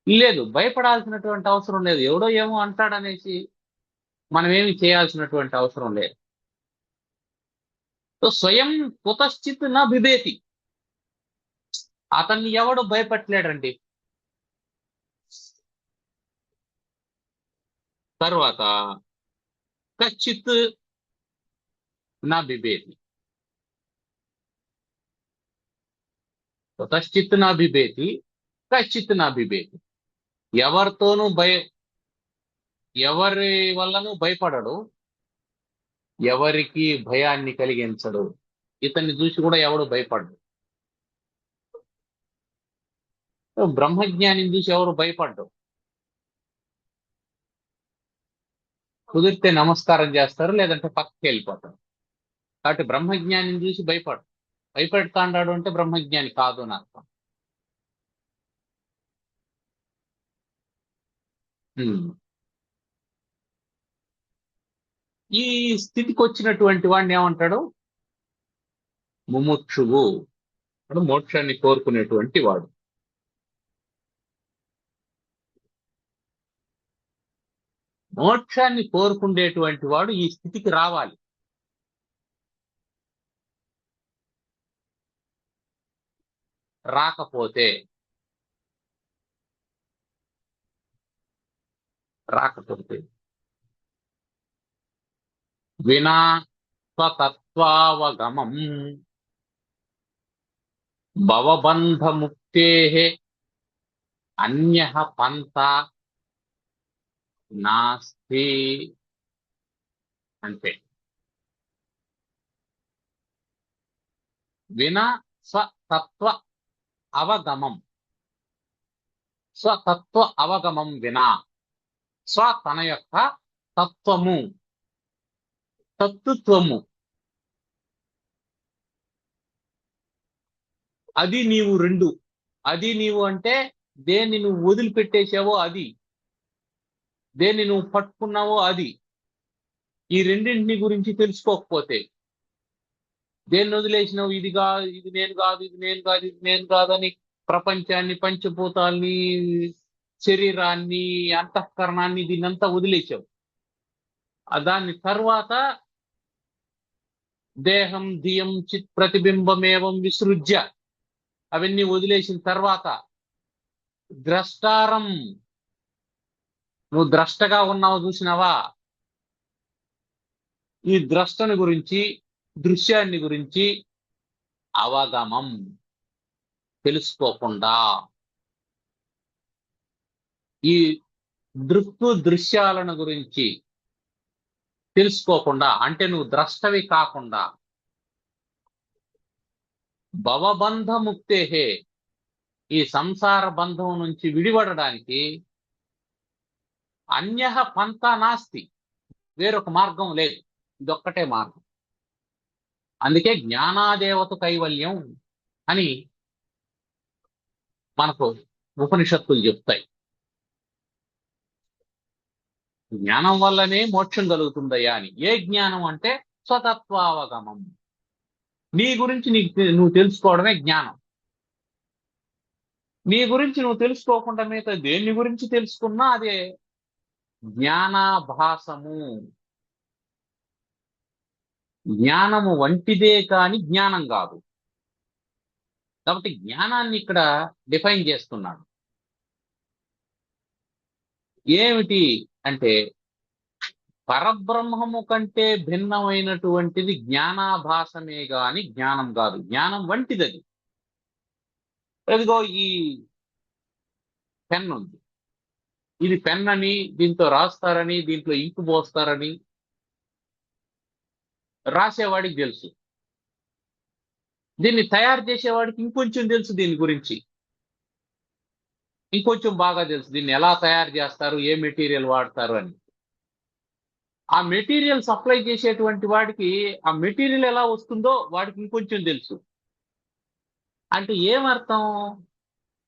లేదు, భయపడాల్సినటువంటి అవసరం లేదు. ఎవడో ఏమో అంటాడనేసి మనం ఏమి చేయాల్సినటువంటి అవసరం లేదు. సో స్వయం కుతశ్చిత్ నా బిభేతి, అతన్ని ఎవడు భయపట్టలేడండి. తర్వాత కచ్చిత్ నా బిభేతి, కుతశ్చిత్ నా బిభేతి, కచ్చిత్ నా బిభేతి. ఎవరితోనూ ఎవరి వల్లనూ భయపడడు, ఎవరికి భయాన్ని కలిగించడు. ఇతన్ని చూసి కూడా ఎవడు భయపడ్డు. బ్రహ్మజ్ఞానిని చూసి ఎవరు భయపడ్డు. కుదిరితే నమస్కారం చేస్తారు, లేదంటే పక్కకి వెళ్ళిపోతారు. కాబట్టి బ్రహ్మజ్ఞానిని చూసి భయపెడతా అన్నాడు అంటే బ్రహ్మజ్ఞాని కాదు అని అర్థం. ఈ స్థితికి వచ్చినటువంటి వాడిని ఏమంటాడు? ముముక్షువు, మోక్షాన్ని కోరుకునేటువంటి వాడు. మోక్షాన్ని కోరుకునేటువంటి వాడు ఈ స్థితికి రావాలి. రాకపోతే వినా స్వతత్వావగమం భవబంధముక్తే అన్యః పంథా నాస్తి. అంతే. వినా స్వతత్వ అవగమం, స్వతత్వ అవగమం వినా, తన యొక్క తత్వము, తత్వము, అది నీవు రెండు. అది నీవు అంటే దేన్ని నువ్వు వదిలిపెట్టేసావో అది, దేన్ని నువ్వు పట్టుకున్నావో అది. ఈ రెండింటిని గురించి తెలుసుకోకపోతే, దేన్ని వదిలేసినావు, ఇది కాదు, ఇది నేను కాదు, ఇది నేను కాదు, ఇది నేను కాదని ప్రపంచాన్ని, పంచభూతాల్ని, శరీరాన్ని, అంతఃకరణాన్ని, దీన్నంతా వదిలేసావు. దాని తర్వాత దేహం ధియం చిత్ ప్రతిబింబమేవం విసృజ్య, అవన్నీ వదిలేసిన తర్వాత ద్రష్టారం, నువ్వు ద్రష్టగా ఉన్నావు, చూసినావా? ఈ ద్రష్టని గురించి, దృశ్యాన్ని గురించి అవగమం, తెలుసుకోకుండా, ఈ దృశ్యాలను గురించి తెలుసుకోకుండా, అంటే నువ్వు ద్రష్టవి కాకుండా, భవబంధముక్తే, ఈ సంసార బంధం నుంచి విడిపడడానికి అన్యః పంథా నాస్తి, వేరొక మార్గం లేదు, ఇదొక్కటే మార్గం. అందుకే జ్ఞానాదేవత కైవల్యం అని మనకు ఉపనిషత్తులు చెప్తాయి. జ్ఞానం వల్లనే మోక్షం కలుగుతుందయ్యా అని. ఏ జ్ఞానం అంటే స్వతత్వావగమం, నీ గురించి నువ్వు తెలుసుకోవడమే జ్ఞానం. నీ గురించి నువ్వు తెలుసుకోకుండా మిగతా దేన్ని గురించి తెలుసుకున్నా అదే జ్ఞానాభాసము. జ్ఞానము వంటిదే కాని జ్ఞానం కాదు. కాబట్టి జ్ఞానాన్ని ఇక్కడ డిఫైన్ చేస్తున్నాడు. ఏమిటి అంటే, పరబ్రహ్మము కంటే భిన్నమైనటువంటిది జ్ఞానాభాసమే గాని జ్ఞానం కాదు. జ్ఞానం వంటిది అది. ఎదిగో ఈ పెన్ ఉంది, ఇది పెన్ అని, దీంతో రాస్తారని, దీంట్లో ఇంకు పోస్తారని రాసేవాడికి తెలుసు. దీన్ని తయారు చేసేవాడికి ఇంకొంచెం తెలుసు దీని గురించి. ఇంకొంచెం బాగా తెలుసు దీన్ని ఎలా తయారు చేస్తారు, ఏ మెటీరియల్ వాడతారు అని. ఆ మెటీరియల్ సప్లై చేసేటువంటి వాడికి ఆ మెటీరియల్ ఎలా వస్తుందో వాడికి ఇంకొంచెం తెలుసు. అంటే ఏమర్థం?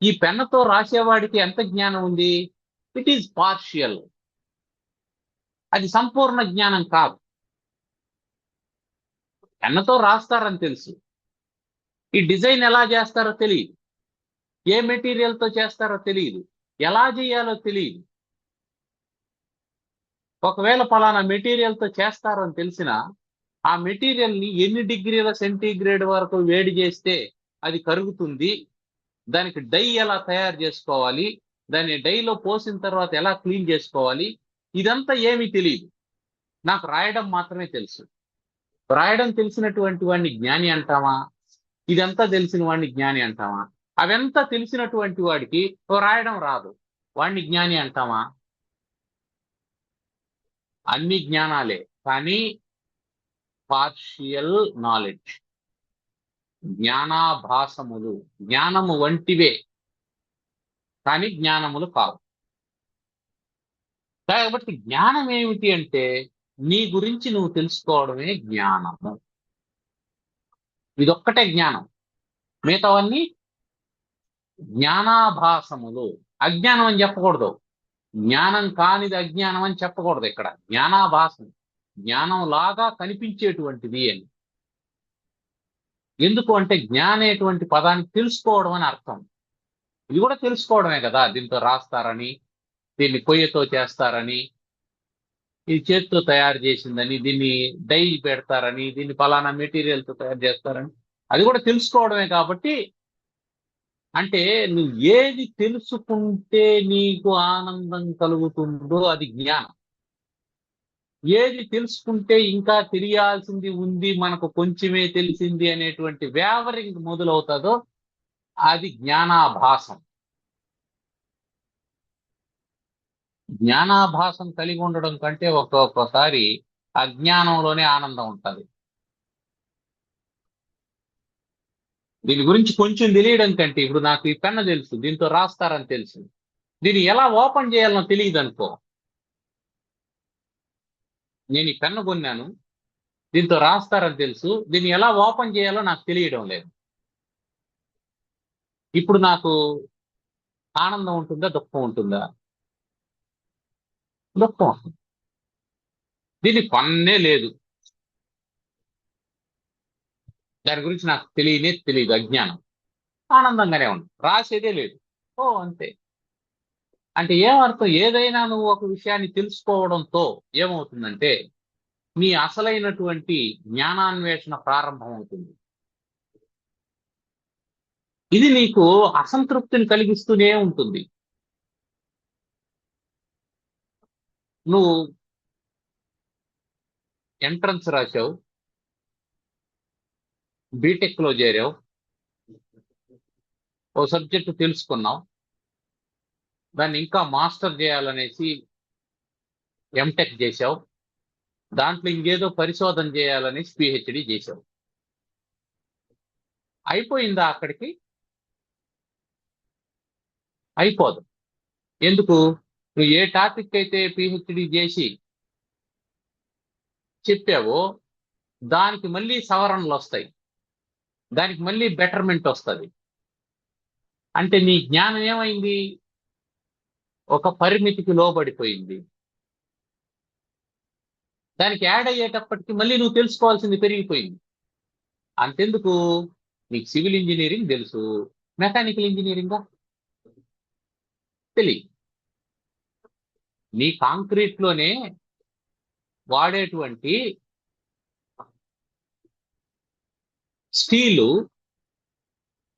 ఈ పెన్నుతో రాసేవాడికి ఎంత జ్ఞానం ఉంది? It is partial. అది సంపూర్ణ జ్ఞానం కాదు. పెన్నుతో రాస్తారని తెలుసు, ఈ డిజైన్ ఎలా చేస్తారో తెలియదు, ఏ మెటీరియల్తో చేస్తారో తెలియదు, ఎలా చేయాలో తెలియదు. ఒకవేళ పలానా మెటీరియల్తో చేస్తారో అని తెలిసినా ఆ మెటీరియల్ ని ఎన్ని డిగ్రీల సెంటీగ్రేడ్ వరకు వేడి చేస్తే అది కరుగుతుంది, దానికి డై ఎలా తయారు చేసుకోవాలి, దాన్ని డైలో పోసిన తర్వాత ఎలా క్లీన్ చేసుకోవాలి, ఇదంతా ఏమీ తెలియదు. నాకు రాయడం మాత్రమే తెలుసు. రాయడం తెలిసినటువంటి వాడిని జ్ఞాని అంటామా? ఇదంతా తెలిసిన వాడిని జ్ఞాని అంటామా? అవంతా తెలిసినటువంటి వాడికి రాయడం రాదు, వాడిని జ్ఞాని అంటామా? అన్ని జ్ఞానాలే, కానీ పార్షియల్ నాలెడ్జ్. జ్ఞానాభాసములు జ్ఞానము వంటివే, కానీ జ్ఞానములు కావు. కాబట్టి జ్ఞానం ఏమిటి అంటే నీ గురించి నువ్వు తెలుసుకోవడమే జ్ఞానము. ఇదొక్కటే జ్ఞానం, మిగతావన్నీ జ్ఞానాభాసములు. అజ్ఞానం అని చెప్పకూడదు, జ్ఞానం కానిది అజ్ఞానం అని చెప్పకూడదు. ఇక్కడ జ్ఞానాభాసం, జ్ఞానం లాగా కనిపించేటువంటిది అని. ఎందుకు అంటే జ్ఞానేటువంటి పదాన్ని తెలుసుకోవడం అని అర్థం. ఇది కూడా తెలుసుకోవడమే కదా, దీంతో రాస్తారని, దీన్ని కొయ్యతో చేస్తారని, ఇది చేతితో తయారు చేసిందని, దీన్ని డై పెడతారని, దీన్ని పలానా మెటీరియల్తో తయారు చేస్తారని, అది కూడా తెలుసుకోవడమే. కాబట్టి అంటే నువ్వు ఏది తెలుసుకుంటే నీకు ఆనందం కలుగుతుందో అది జ్ఞానం. ఏది తెలుసుకుంటే ఇంకా తెలియాల్సింది ఉంది, మనకు కొంచెమే తెలిసింది అనేటువంటి వేవరింగ్ మొదలవుతుందో అది జ్ఞానాభాసం. జ్ఞానాభాసం కలిగి ఉండడం కంటే ఒక్కొక్కసారి అజ్ఞానంలోనే ఆనందం ఉంటుంది. దీని గురించి కొంచెం తెలియడం కంటే, ఇప్పుడు నాకు ఈ పెన్ను తెలుసు, దీంతో రాస్తారని తెలుసు, దీన్ని ఎలా ఓపెన్ చేయాలనో తెలియదు అనుకో. నేను ఈ పెన్ను కొన్నాను, దీంతో రాస్తారని తెలుసు, దీన్ని ఎలా ఓపెన్ చేయాలో నాకు తెలియడం లేదు. ఇప్పుడు నాకు ఆనందం ఉంటుందా, దుఃఖం ఉంటుందా? దుఃఖం వస్తుంది. దీన్ని కొన్నే లేదు, దాని గురించి నాకు తెలియదు, అజ్ఞానం. ఆనందంగానే ఉంది, రాసేదే లేదు, ఓ అంతే. అంటే ఏమర్థం? ఏదైనా నువ్వు ఒక విషయాన్ని తెలుసుకోవడంతో ఏమవుతుందంటే నీ అసలైనటువంటి జ్ఞానాన్వేషణ ప్రారంభం అవుతుంది. ఇది నీకు అసంతృప్తిని కలిగిస్తూనే ఉంటుంది. నువ్వు ఎంట్రన్స్ రాశావు, బీటెక్ లో చేరావు, ఓ సబ్జెక్టు తెలుసుకున్నావు, దాన్ని ఇంకా మాస్టర్ చేయాలనేసి ఎంటెక్ చేశావు, దాంట్లో ఇంకేదో పరిశోధన చేయాలనేసి పిహెచ్డి చేశావు. అయిపోయిందా అక్కడికి? అయిపోదు. ఎందుకు? నువ్వు ఏ టాపిక్ అయితే పిహెచ్డి చేసి చెప్పావో దానికి మళ్ళీ సవరణలు వస్తాయి, దానికి మళ్ళీ బెటర్మెంట్ వస్తుంది. అంటే నీ జ్ఞానం ఏమైంది? ఒక పరిమితికి లోబడిపోయింది. దానికి యాడ్ అయ్యేటప్పటికి మళ్ళీ నువ్వు తెలుసుకోవాల్సింది పెరిగిపోయింది. అంతెందుకు, నీకు సివిల్ ఇంజనీరింగ్ తెలుసు, మెకానికల్ ఇంజనీరింగా తెలియదు. నీ కాంక్రీట్ లోనే వాడేటువంటి స్టీలు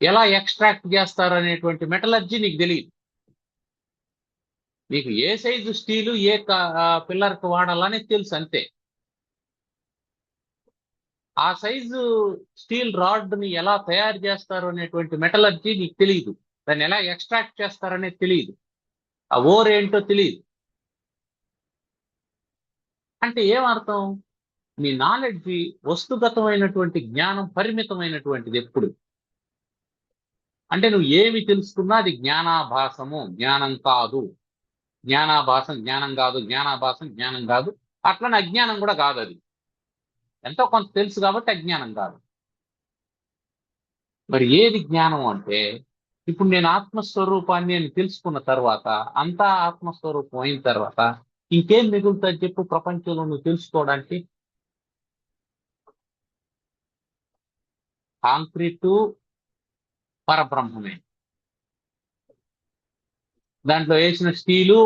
ఎలా ఎక్స్ట్రాక్ట్ చేస్తారు అనేటువంటి మెటలర్జీ నీకు తెలియదు. నీకు ఏ సైజు స్టీలు ఏ పిల్లర్కి వాడాలని తెలుసు అంతే. ఆ సైజు స్టీల్ రాడ్ ని ఎలా తయారు చేస్తారు అనేటువంటి మెటలర్జీ నీకు తెలియదు, దాన్ని ఎలా ఎక్స్ట్రాక్ట్ చేస్తారనేది తెలియదు, ఆ ఓర్ ఏంటో తెలియదు. అంటే ఏమర్థం? మీ నాలెడ్జి, వస్తుగతమైనటువంటి జ్ఞానం పరిమితమైనటువంటిది ఎప్పుడు. అంటే నువ్వు ఏమి తెలుసుకున్నా అది జ్ఞానాభాసము, జ్ఞానం కాదు. జ్ఞానాభాసం జ్ఞానం కాదు, జ్ఞానాభాసం జ్ఞానం కాదు. అట్లనే అజ్ఞానం కూడా కాదు. అది ఎంతో కొంత తెలుసు కాబట్టి అజ్ఞానం కాదు. మరి ఏది జ్ఞానం అంటే, ఇప్పుడు నేను ఆత్మస్వరూపాన్ని అని తెలుసుకున్న తర్వాత, అంతా ఆత్మస్వరూపం అయిన తర్వాత ఇంకేం మిగులుతుంది చెప్పు ప్రపంచంలో నువ్వు తెలుసుకోవడానికి? కాంక్రీటు పరబ్రహ్మమే, దాంట్లో వేసిన స్టీలు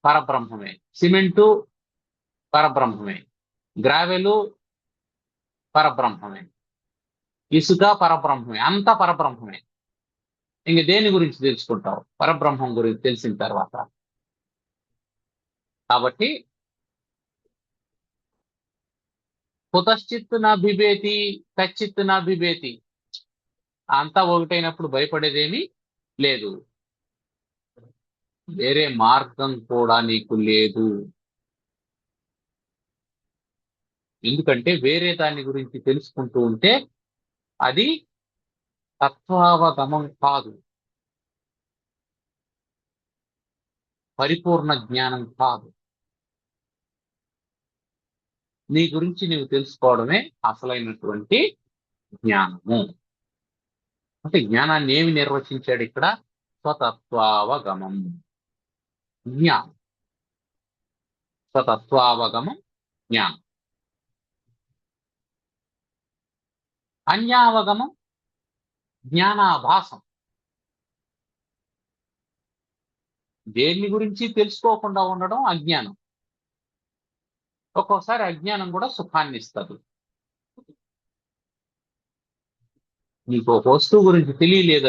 పరబ్రహ్మమే, సిమెంటు పరబ్రహ్మమే, గ్రావెలు పరబ్రహ్మమే, ఇసుక పరబ్రహ్మమే, అంతా పరబ్రహ్మమే. ఇంక దేని గురించి తెలుసుకుంటావు పరబ్రహ్మం గురించి తెలిసిన తర్వాత? కాబట్టి కుతశ్చిత్ నా బిభేతి, కచ్చిత్ నా బిభేతి, అంతా ఒకటైనప్పుడు భయపడేదేమీ లేదు. వేరే మార్గం కూడా నీకు లేదు. ఎందుకంటే వేరే దాని గురించి తెలుసుకుంటూ ఉంటే అది తత్వావగమం కాదు, పరిపూర్ణ జ్ఞానం కాదు. నీ గురించి నీవు తెలుసుకోవడమే అసలైనటువంటి జ్ఞానము. అంటే జ్ఞానాన్ని ఏమి నిర్వచించాడు ఇక్కడ? స్వతత్వావగమం జ్ఞానం. స్వతత్వావగమం జ్ఞానం. అన్యావగమం జ్ఞానాభాసం. దేని గురించి తెలుసుకోకుండా ఉండడం అజ్ఞానం. ఒక్కోసారి అజ్ఞానం కూడా సుఖాన్ని ఇస్తుంది. నీకు ఒక వస్తువు గురించి తెలియలేదు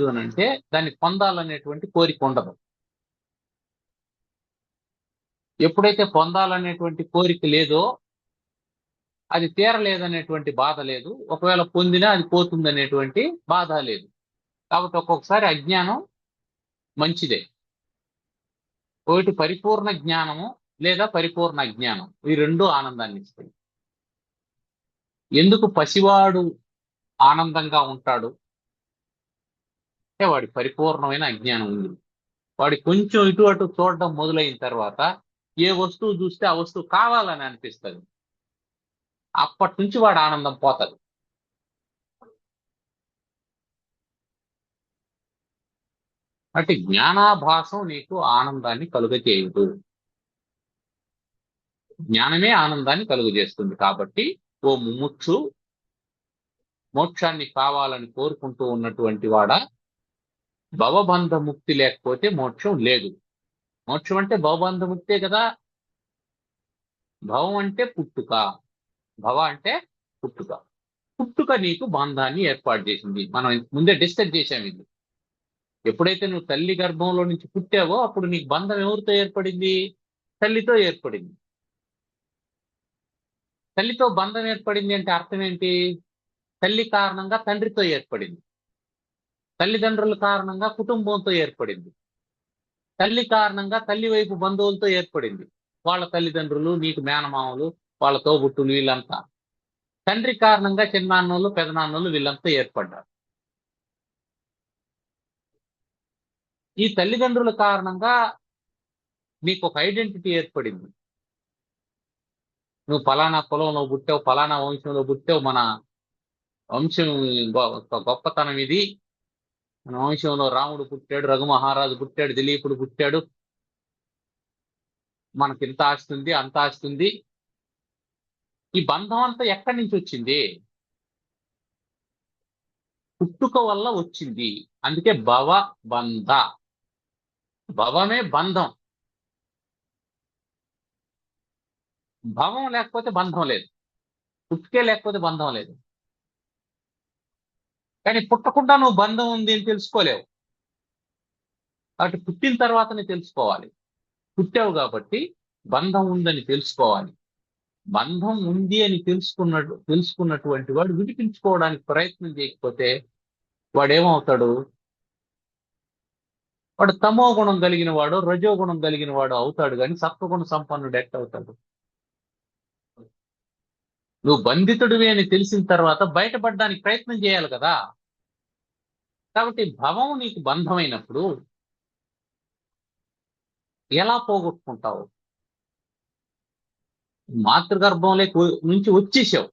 అని అంటే దాన్ని పొందాలనేటువంటి కోరిక ఉండదు. ఎప్పుడైతే పొందాలనేటువంటి కోరిక లేదో అది తీరలేదనేటువంటి బాధ లేదు, ఒకవేళ పొందినా అది పోతుందనేటువంటి బాధ లేదు. కాబట్టి ఒక్కొక్కసారి అజ్ఞానం మంచిదే. ఒకటి పరిపూర్ణ జ్ఞానము లేదా పరిపూర్ణ అజ్ఞానం, ఈ రెండు ఆనందాన్ని ఇస్తాయి. ఎందుకు పసివాడు ఆనందంగా ఉంటాడు అంటే వాడి పరిపూర్ణమైన అజ్ఞానం ఉంది. వాడి కొంచెం ఇటు అటు చూడడం మొదలైన తర్వాత ఏ వస్తువు చూస్తే ఆ వస్తువు కావాలని అనిపిస్తుంది. అప్పటి నుంచి వాడు ఆనందం పోతుంది. అంటే జ్ఞానాభాసం నీకు ఆనందాన్ని కలుగజేయదు, జ్ఞానమే ఆనందాన్ని కలుగజేస్తుంది. కాబట్టి ఓ ముముక్షు, మోక్షాన్ని కావాలని కోరుకుంటూ ఉన్నటువంటి వాడ, భవబంధ ముక్తి లేకపోతే మోక్షం లేదు. మోక్షం అంటే భవబంధ ముక్తే కదా. భవం అంటే పుట్టుక, భవ అంటే పుట్టుక. పుట్టుక నీకు బంధాన్ని ఏర్పాటు చేసింది. మనం ముందే డిస్కస్ చేశాం ఇది. ఎప్పుడైతే నువ్వు తల్లి గర్భంలో నుంచి పుట్టావో అప్పుడు నీకు బంధం ఎవరితో ఏర్పడింది? తల్లితో ఏర్పడింది. తల్లితో బంధం ఏర్పడింది అంటే అర్థం ఏంటి? తల్లి కారణంగా తండ్రితో ఏర్పడింది, తల్లిదండ్రుల కారణంగా కుటుంబంతో ఏర్పడింది, తల్లి కారణంగా తల్లి వైపు బంధువులతో ఏర్పడింది, వాళ్ళ తల్లిదండ్రులు, నీకు మేనమామలు, వాళ్ళ తోబుట్టులు, వీళ్ళంతా. తండ్రి కారణంగా చిన్నాన్నోళ్ళు, పెదనాన్నోళ్ళు, వీళ్ళంతా ఏర్పడ్డారు. ఈ తల్లిదండ్రుల కారణంగా నీకు ఒక ఐడెంటిటీ ఏర్పడింది. నువ్వు ఫలానా కులంలో పుట్టావు, ఫలానా వంశంలో పుట్టావు, మన వంశం గొప్పతనం ఇది, మన వంశంలో రాముడు పుట్టాడు, రఘుమహారాజు పుట్టాడు, దిలీపుడు పుట్టాడు, మనకి ఇంత ఆస్తుంది, అంత ఆస్తుంది. ఈ బంధం అంతా ఎక్కడి నుంచి వచ్చింది? పుట్టుక వల్ల వచ్చింది. అందుకే భవ బంధ. భవమే బంధం, భవం లేకపోతే బంధం లేదు, పుట్టుకే లేకపోతే బంధం లేదు. కానీ పుట్టకుండా నువ్వు బంధం ఉంది అని తెలుసుకోలేవు. కాబట్టి పుట్టిన తర్వాతనే తెలుసుకోవాలి. పుట్టావు కాబట్టి బంధం ఉందని తెలుసుకోవాలి. బంధం ఉంది అని తెలుసుకున్నటువంటి వాడు విడిపించుకోవడానికి ప్రయత్నం చేయకపోతే వాడేమవుతాడు? వాడు తమో గుణం కలిగిన వాడు, రజో గుణం కలిగిన వాడు అవుతాడు. కానీ సత్వగుణ సంపన్నుడు ఎట్ట అవుతాడు? నువ్వు బంధితుడివి అని తెలిసిన తర్వాత బయటపడడానికి ప్రయత్నం చేయాలి కదా. కాబట్టి భవం నీకు బంధమైనప్పుడు ఎలా పోగొట్టుకుంటావు? మాతృగర్భంలో నుంచి వచ్చేసావు,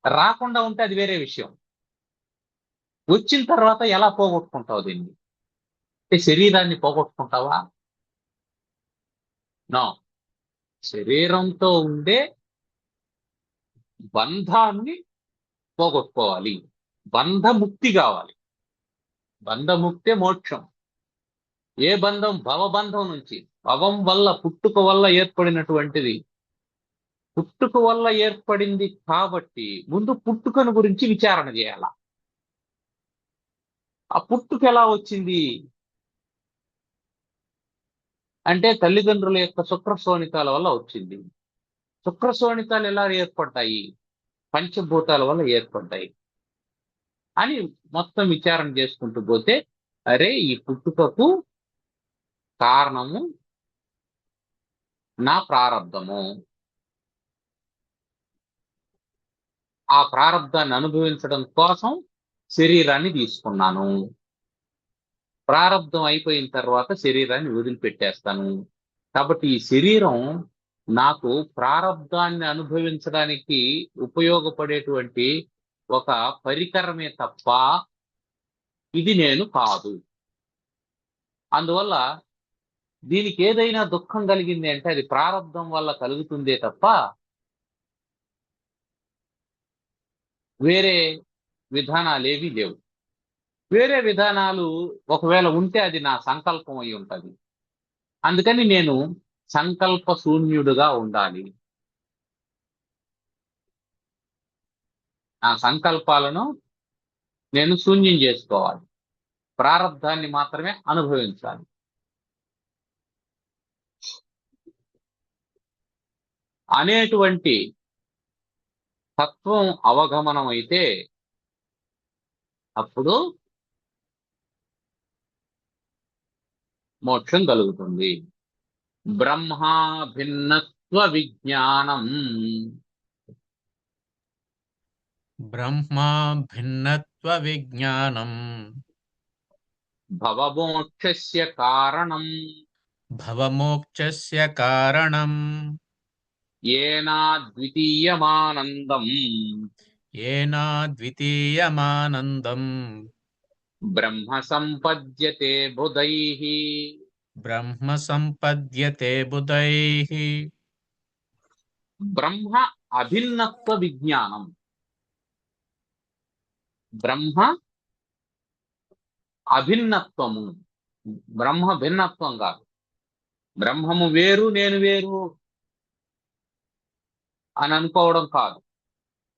రాకుండా ఉంటే అది వేరే విషయం. వచ్చిన తర్వాత ఎలా పోగొట్టుకుంటావు దీన్ని? అంటే శరీరాన్ని పోగొట్టుకుంటావా? నో. శరీరంతో ఉండే బంధాన్ని పోగొట్టుకోవాలి, బంధముక్తి కావాలి. బంధముక్తే మోక్షం. ఏ బంధం? భవబంధం నుంచి. భవం వల్ల, పుట్టుక వల్ల ఏర్పడినటువంటిది. పుట్టుక వల్ల ఏర్పడింది కాబట్టి ముందు పుట్టుకను గురించి విచారణ చేయాల. ఆ పుట్టుక ఎలా వచ్చింది అంటే తల్లిదండ్రుల యొక్క శుక్రశోణితాల వల్ల వచ్చింది. శుక్రశోణితాలు ఎలా ఏర్పడ్డాయి? పంచభూతాల వల్ల ఏర్పడ్డాయి అని మొత్తం విచారణ చేసుకుంటూ పోతే, అరే ఈ పుట్టుకకు కారణము నా ప్రారబ్ధము. ఆ ప్రారబ్ధాన్ని అనుభవించడం కోసం శరీరాన్ని తీసుకున్నాను. ప్రారబ్ధం అయిపోయిన తర్వాత శరీరాన్ని వదిలిపెట్టేస్తాను. కాబట్టి ఈ శరీరం నాకు ప్రారబ్ధాన్ని అనుభవించడానికి ఉపయోగపడేటువంటి ఒక పరికరమే తప్ప ఇది నేను కాదు. అందువల్ల దీనికి ఏదైనా దుఃఖం కలిగింది అంటే అది ప్రారబ్ధం వల్ల కలుగుతుందే తప్ప వేరే విధానాలేవి లేవు. వేరే విధానాలు ఒకవేళ ఉంటే అది నా సంకల్పం అయి ఉంటది. అందుకని నేను సంకల్ప శూన్యుడుగా ఉండాలి. నా సంకల్పాలను నేను శూన్యం చేసుకోవాలి, ప్రారబ్ధాన్ని మాత్రమే అనుభవించాలి. అనేటువంటి తత్వం అవగమనం అయితే అప్పుడు మోక్షం కలుగుతుంది. బ్రహ్మా భిన్నత్వ విజ్ఞానం. బ్రహ్మా భిన్నత్వ విజ్ఞానం భవమోక్షస్య కారణం. భవమోక్షస్య కారణం ఏనాద్వితీయమానందం. ఏనాద్వితీయమానందం బ్రహ్మ సంపద్యతే బుధైః. బ్రహ్మ సంపద్యతే బుధైః. బ్రహ్మ అభిన్నత్వ విజ్ఞానం. బ్రహ్మ అభిన్నత్వము. బ్రహ్మ భిన్నత్వం కాదు. బ్రహ్మము వేరు, నేను వేరు అని అనుకోవడం కాదు.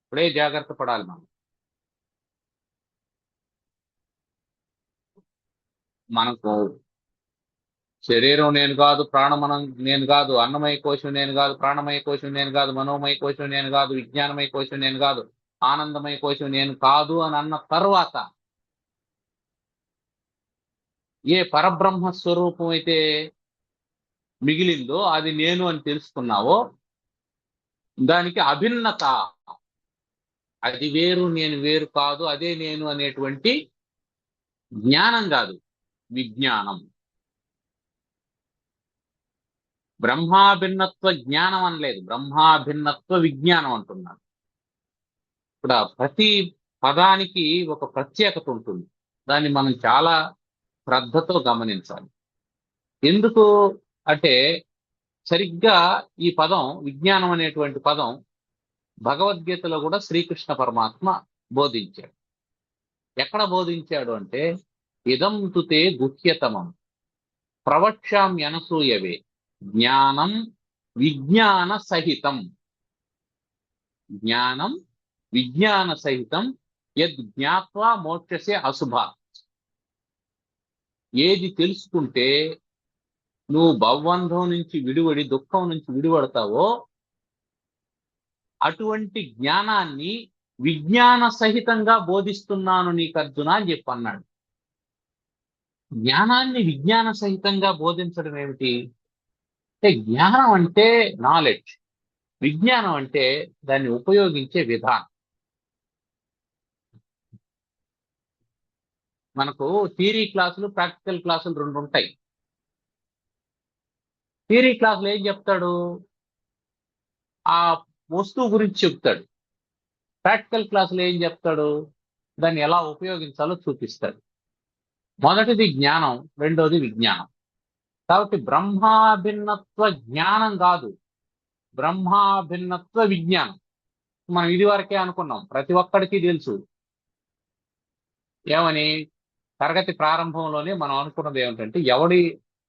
ఇప్పుడే జాగ్రత్త పడాలి మనం. మనకు శరీరం నేను కాదు, ప్రాణమనం నేను కాదు, అన్నమయ కోశం నేను కాదు, ప్రాణమయ కోశం నేను కాదు, మనోమయ కోశం నేను కాదు, విజ్ఞానమయ కోశం నేను కాదు, ఆనందమయ కోశం నేను కాదు అని అన్న తర్వాత ఏ పరబ్రహ్మ స్వరూపం అయితే మిగిలిందో అది నేను అని తెలుసుకున్నావో దానికి అభిన్నత. అది వేరు, నేను వేరు కాదు, అదే నేను అనేటువంటి జ్ఞానం కాదు, విజ్ఞానం. బ్రహ్మాభిన్నత్వ జ్ఞానం అనలేదు, బ్రహ్మాభిన్నత్వ విజ్ఞానం అంటున్నాడు. ఇప్పుడు ప్రతి పదానికి ఒక ప్రత్యేకత ఉంటుంది. దాన్ని మనం చాలా శ్రద్ధతో గమనించాలి. ఎందుకు అంటే సరిగ్గా ఈ పదం, విజ్ఞానం అనేటువంటి పదం భగవద్గీతలో కూడా శ్రీకృష్ణ పరమాత్మ బోధించాడు. ఎక్కడ బోధించాడు అంటే, ఇదం తుతే గుహ్యతమం ప్రవక్ష్యామ్యనసూయవే జ్ఞానం విజ్ఞాన సహితం. జ్ఞానం విజ్ఞాన సహితం యద్ జ్ఞాత్వా మోక్షసే అశుభాత్. ఏది తెలుసుకుంటే నువ్వు భవబంధం నుంచి విడివడి దుఃఖం నుంచి విడిపడతావో అటువంటి జ్ఞానాన్ని విజ్ఞాన సహితంగా బోధిస్తున్నాను నీకు అర్జున అని చెప్పి అన్నాడు. జ్ఞానాన్ని విజ్ఞాన సహితంగా బోధించడం ఏమిటి అంటే, జ్ఞానం అంటే నాలెడ్జ్. విజ్ఞానం అంటే దాన్ని ఉపయోగించే విధానం. మనకు థియరీ క్లాసులు, ప్రాక్టికల్ క్లాసులు రెండు ఉంటాయి. థియరీ క్లాసులో ఏం చెప్తాడు? ఆ వస్తువు గురించి చెప్తాడు. ప్రాక్టికల్ క్లాసులో ఏం చెప్తాడు? దాన్ని ఎలా ఉపయోగించాలో చూపిస్తాడు. మొదటిది జ్ఞానం, రెండోది విజ్ఞానం. కాబట్టి బ్రహ్మాభిన్నత్వ జ్ఞానం కాదు, బ్రహ్మాభిన్నత్వ విజ్ఞానం. మనం ఇది వరకే అనుకున్నాం, ప్రతి ఒక్కడికి తెలుసు. ఏమని? తరగతి ప్రారంభంలోనే మనం అనుకున్నది ఏమిటంటే, ఎవడి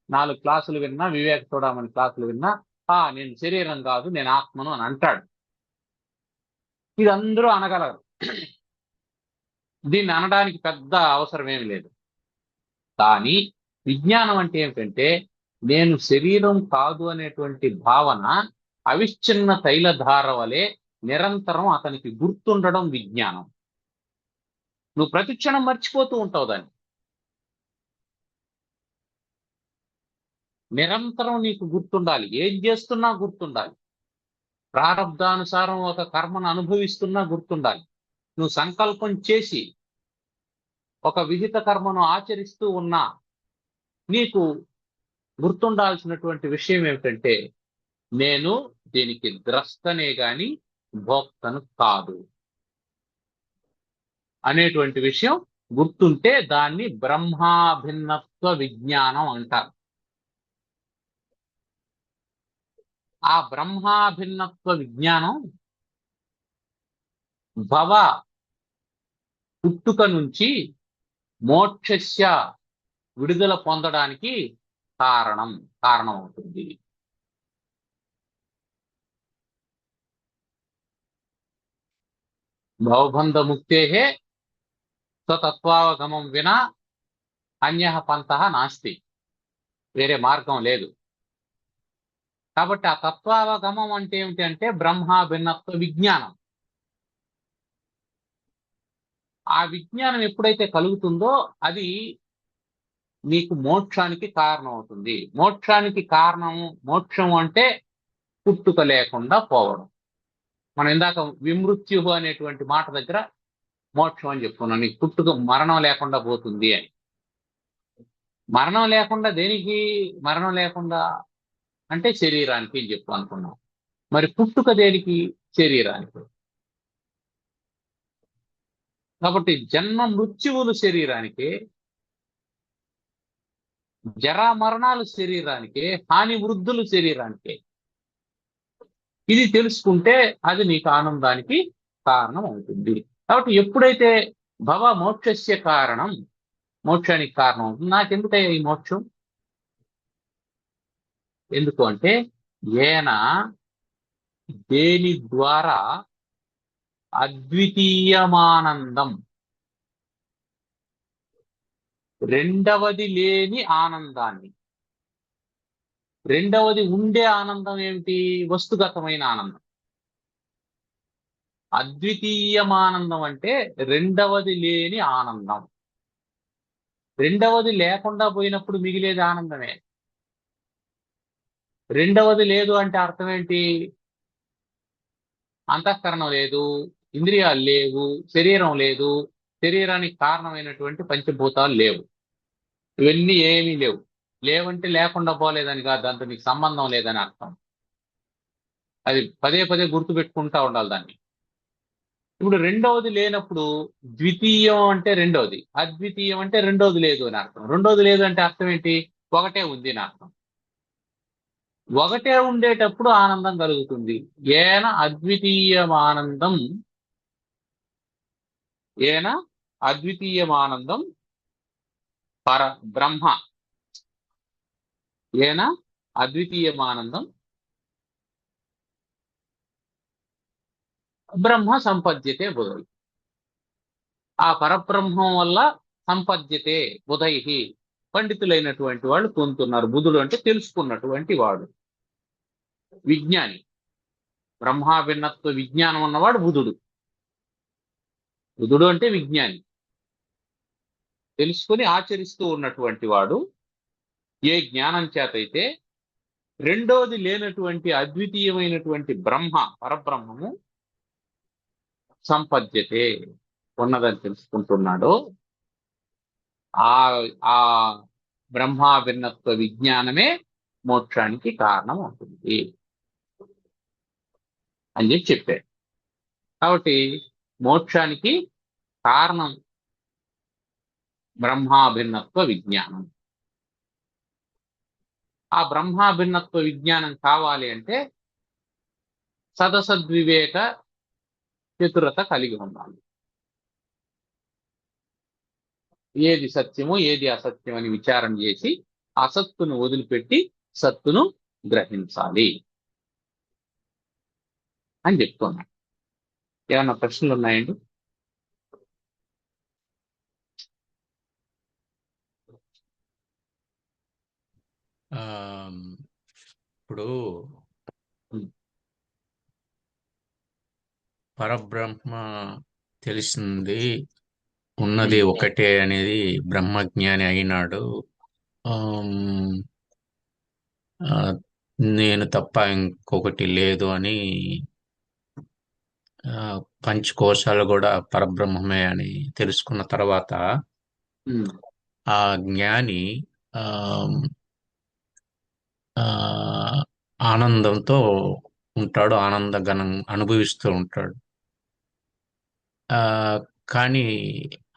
4 క్లాసులు విన్నా, వివేక చూడమని క్లాసులు విన్నా, నేను శరీరం కాదు, నేను ఆత్మను అని అంటాడు. ఇది అందరూ అనగలరు. దీన్ని అనడానికి పెద్ద అవసరం ఏమి లేదు. కానీ విజ్ఞానం అంటే ఏమిటంటే, నేను శరీరం కాదు అనేటువంటి భావన అవిచ్ఛిన్న తైలధార వలె నిరంతరం అతనికి గుర్తుండడం విజ్ఞానం. నువ్వు ప్రతి క్షణం మర్చిపోతూ ఉంటావు దాన్ని. నిరంతరం నీకు గుర్తుండాలి, ఏం చేస్తున్నా గుర్తుండాలి. ప్రారబ్ధానుసారం ఒక కర్మను అనుభవిస్తున్నా గుర్తుండాలి. నువ్వు సంకల్పం చేసి ఒక విహిత కర్మను ఆచరిస్తూ ఉన్నా నీకు గుర్తుండాల్సినటువంటి విషయం ఏమిటంటే, నేను దీనికి ద్రష్టనే గాని భోక్తను కాదు అనేటువంటి విషయం గుర్తుంటే దాన్ని బ్రహ్మాభిన్నత్వ విజ్ఞానం అంటారు. ఆ బ్రహ్మాభిన్నత్వ విజ్ఞానం భవ పుట్టుక నుంచి మోక్షస్య విడుదల పొందడానికి కారణం అవుతుంది. భవబంధ ముక్తే స్వతత్వావగమం వినా అన్యః పంథః నాస్తి. వేరే మార్గం లేదు. కాబట్టి ఆ తత్వావగమం అంటే ఏమిటి అంటే బ్రహ్మాభిన్నత్వ విజ్ఞానం. ఆ విజ్ఞానం ఎప్పుడైతే కలుగుతుందో అది నీకు మోక్షానికి కారణం అవుతుంది. మోక్షానికి కారణము, మోక్షం అంటే పుట్టుక లేకుండా పోవడం. మనం ఇందాక విమృత్యు అనేటువంటి మాట దగ్గర మోక్షం అని చెప్పుకున్నాం. నీకు పుట్టుక, మరణం లేకుండా పోతుంది అని. మరణం లేకుండా దేనికి? మరణం లేకుండా అంటే శరీరానికి అని చెప్పు అనుకున్నాం. మరి పుట్టుక దేనికి? శరీరానికి. కాబట్టి జన్మ మృత్యువులు శరీరానికి, జరా మరణాలు శరీరానికి, హాని వృద్ధులు శరీరానికి. ఇది తెలుసుకుంటే అది నీకు ఆనందానికి కారణం అవుతుంది. కాబట్టి ఎప్పుడైతే భవ మోక్షస్య కారణం, మోక్షానికి కారణం అవుతుంది. నాకెందుకయ్యా ఈ మోక్షం? ఎందుకు అంటే, ఏన దేని ద్వారా అద్వితీయమానందం, రెండవది లేని ఆనందాన్ని. రెండవది ఉండే ఆనందం ఏమిటి? వస్తుగతమైన ఆనందం. అద్వితీయమానందం అంటే రెండవది లేని ఆనందం. రెండవది లేకుండా పోయినప్పుడు మిగిలేది ఆనందమే. రెండవది లేదు అంటే అర్థం ఏంటి? అంతఃకరణం లేదు, ఇంద్రియాలు లేవు, శరీరం లేదు, శరీరానికి కారణమైనటువంటి పంచభూతాలు లేవు. ఇవన్నీ ఏమీ లేవు. లేవంటే లేకుండా పోలేదని కాదు, దాంతో నీకు సంబంధం లేదని అర్థం. అది పదే పదే గుర్తు పెట్టుకుంటా ఉండాలి దాన్ని. ఇప్పుడు రెండవది లేనప్పుడు ద్వితీయం అంటే రెండవది, అద్వితీయం అంటే రెండవది లేదు అని అర్థం. రెండవది లేదు అంటే అర్థం ఏంటి? ఒకటే ఉంది అని అర్థం. ఒకటే ఉండేటప్పుడు ఆనందం కలుగుతుంది. ఏన అద్వితీయమానందం, ఏన అద్వితీయమానందం పర బ్రహ్మ, ఏన అద్వితీయమానందం బ్రహ్మ సంపద్యతే బుధై. ఆ పరబ్రహ్మం వల్ల సంపద్యతే బుధై, పండితులైనటువంటి వాళ్ళు పొందుతున్నారు. బుధుడు అంటే తెలుసుకున్నటువంటి వాడు, విజ్ఞాని. బ్రహ్మాభిన్నత్వ విజ్ఞానం ఉన్నవాడు బుధుడు. బుధుడు అంటే విజ్ఞాని, తెలుసుకొని ఆచరిస్తూ ఉన్నటువంటి వాడు. ఏ జ్ఞానం చేతైతే రెండోది లేనటువంటి అద్వితీయమైనటువంటి పరబ్రహ్మము సంపద్యతే, ఉన్నదని తెలుసుకుంటున్నాడు. ఆ ఆ బ్రహ్మాభిన్నత్వ విజ్ఞానమే మోక్షానికి కారణం అవుతుంది అని చెప్పాడు. కాబట్టి మోక్షానికి కారణం బ్రహ్మాభిన్నత్వ విజ్ఞానం. ఆ బ్రహ్మాభిన్నత్వ విజ్ఞానం కావాలి అంటే సదసద్వివేక చతురత కలిగి ఉండాలి. ఏది సత్యమో ఏది అసత్యం అని విచారం చేసి అసత్తును వదిలిపెట్టి సత్తును గ్రహించాలి అని చెప్తున్నా. ఏమన్నా ప్రశ్నలు ఉన్నాయండి? ఇప్పుడు ఉమ్, పరబ్రహ్మ తెలిసింది, ఉన్నది ఉమ్, ఒకటే అనేది బ్రహ్మజ్ఞాని అయినాడు. ఆమ్, ఆ, నేను తప్ప ఇంకొకటి లేదు అని, పంచకోశాలు కూడా పరబ్రహ్మమే అని తెలుసుకున్న తర్వాత ఉమ్, ఆ జ్ఞాని ఆమ్, ఆ, ఆనందంతో ఉంటాడు, ఆనందఘనం అనుభవిస్తూ ఉంటాడు. ఆ కానీ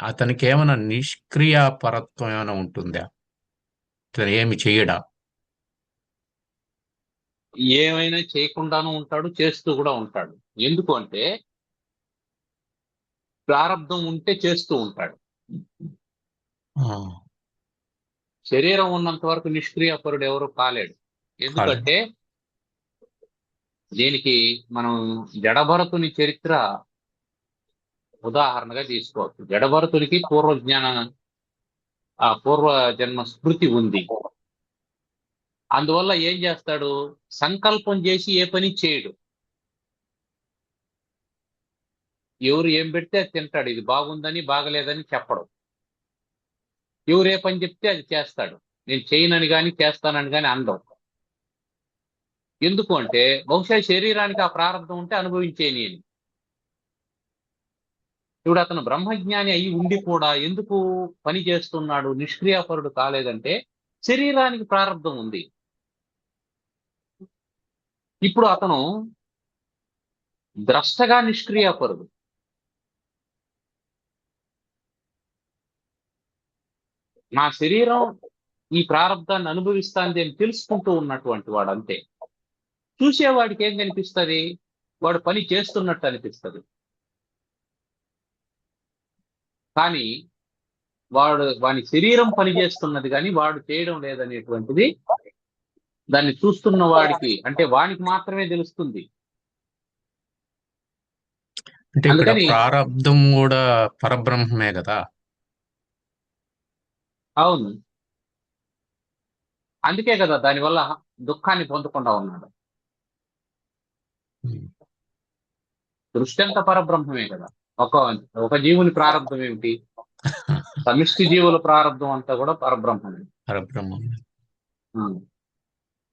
అతనికి ఏమైనా నిష్క్రియాపరత్వం ఏమైనా ఉంటుందా? అతను ఏమి చెయ్యడా? ఏమైనా చేయకుండానూ ఉంటాడు, చేస్తూ కూడా ఉంటాడు. ఎందుకు అంటే ప్రారంధం ఉంటే చేస్తూ ఉంటాడు. ఆ, శరీరం ఉన్నంత వరకు నిష్క్రియాపరుడు ఎవరు కాలేడు. కాలే. ఎందుకంటే దీనికి మనం జడభరతుని చరిత్ర ఉదాహరణగా తీసుకోవచ్చు. జడభరతునికి పూర్వ జన్మ స్మృతి ఉంది. అందువల్ల ఏం చేస్తాడు? సంకల్పం చేసి ఏ పని చేయడు. ఎవరు ఏం పెడితే అది తింటాడు. ఇది బాగుందని బాగలేదని చెప్పడు. ఎవరు ఏ పని చెప్తే అది చేస్తాడు. నేను చేయనని కానీ చేస్తానని కానీ అనడం. ఎందుకు అంటే బహుశా శరీరానికి ఆ ప్రారంభం ఉంటే అనుభవించేని అని. ఇప్పుడు అతను బ్రహ్మజ్ఞాని అయి ఉండి కూడా ఎందుకు పని చేస్తున్నాడు, నిష్క్రియాపరుడు కాలేదంటే శరీరానికి ప్రారంభం ఉంది. ఇప్పుడు అతను ద్రష్టగా నిష్క్రియాపరుడు. నా శరీరం ఈ ప్రారంధాన్ని అనుభవిస్తాంది అని తెలుసుకుంటూ ఉన్నటువంటి వాడు అంతే. చూసేవాడికి ఏం కనిపిస్తుంది? వాడు పని చేస్తున్నట్టు అనిపిస్తుంది. కానీ వాని శరీరం పని చేస్తున్నది కానీ వాడు చేయడం లేదనేటువంటిది దాన్ని చూస్తున్న వాడికి, అంటే వానికి మాత్రమే తెలుస్తుంది. అంటే ఇక్కడ అందుకని ప్రారబ్ధం కూడా పరబ్రహ్మమే కదా. అవును, అందుకే కదా దానివల్ల దుఃఖాన్ని పొందకుండా ఉన్నాడు. ఉమ్. దృష్టి అంతా పరబ్రహ్మమే కదా. ఒక ఒక జీవుని ప్రారంభం ఏమిటి? సమిష్టి జీవుల ప్రారంభం అంతా కూడా పరబ్రహ్మమే. పరబ్రహ్మం. ఉం.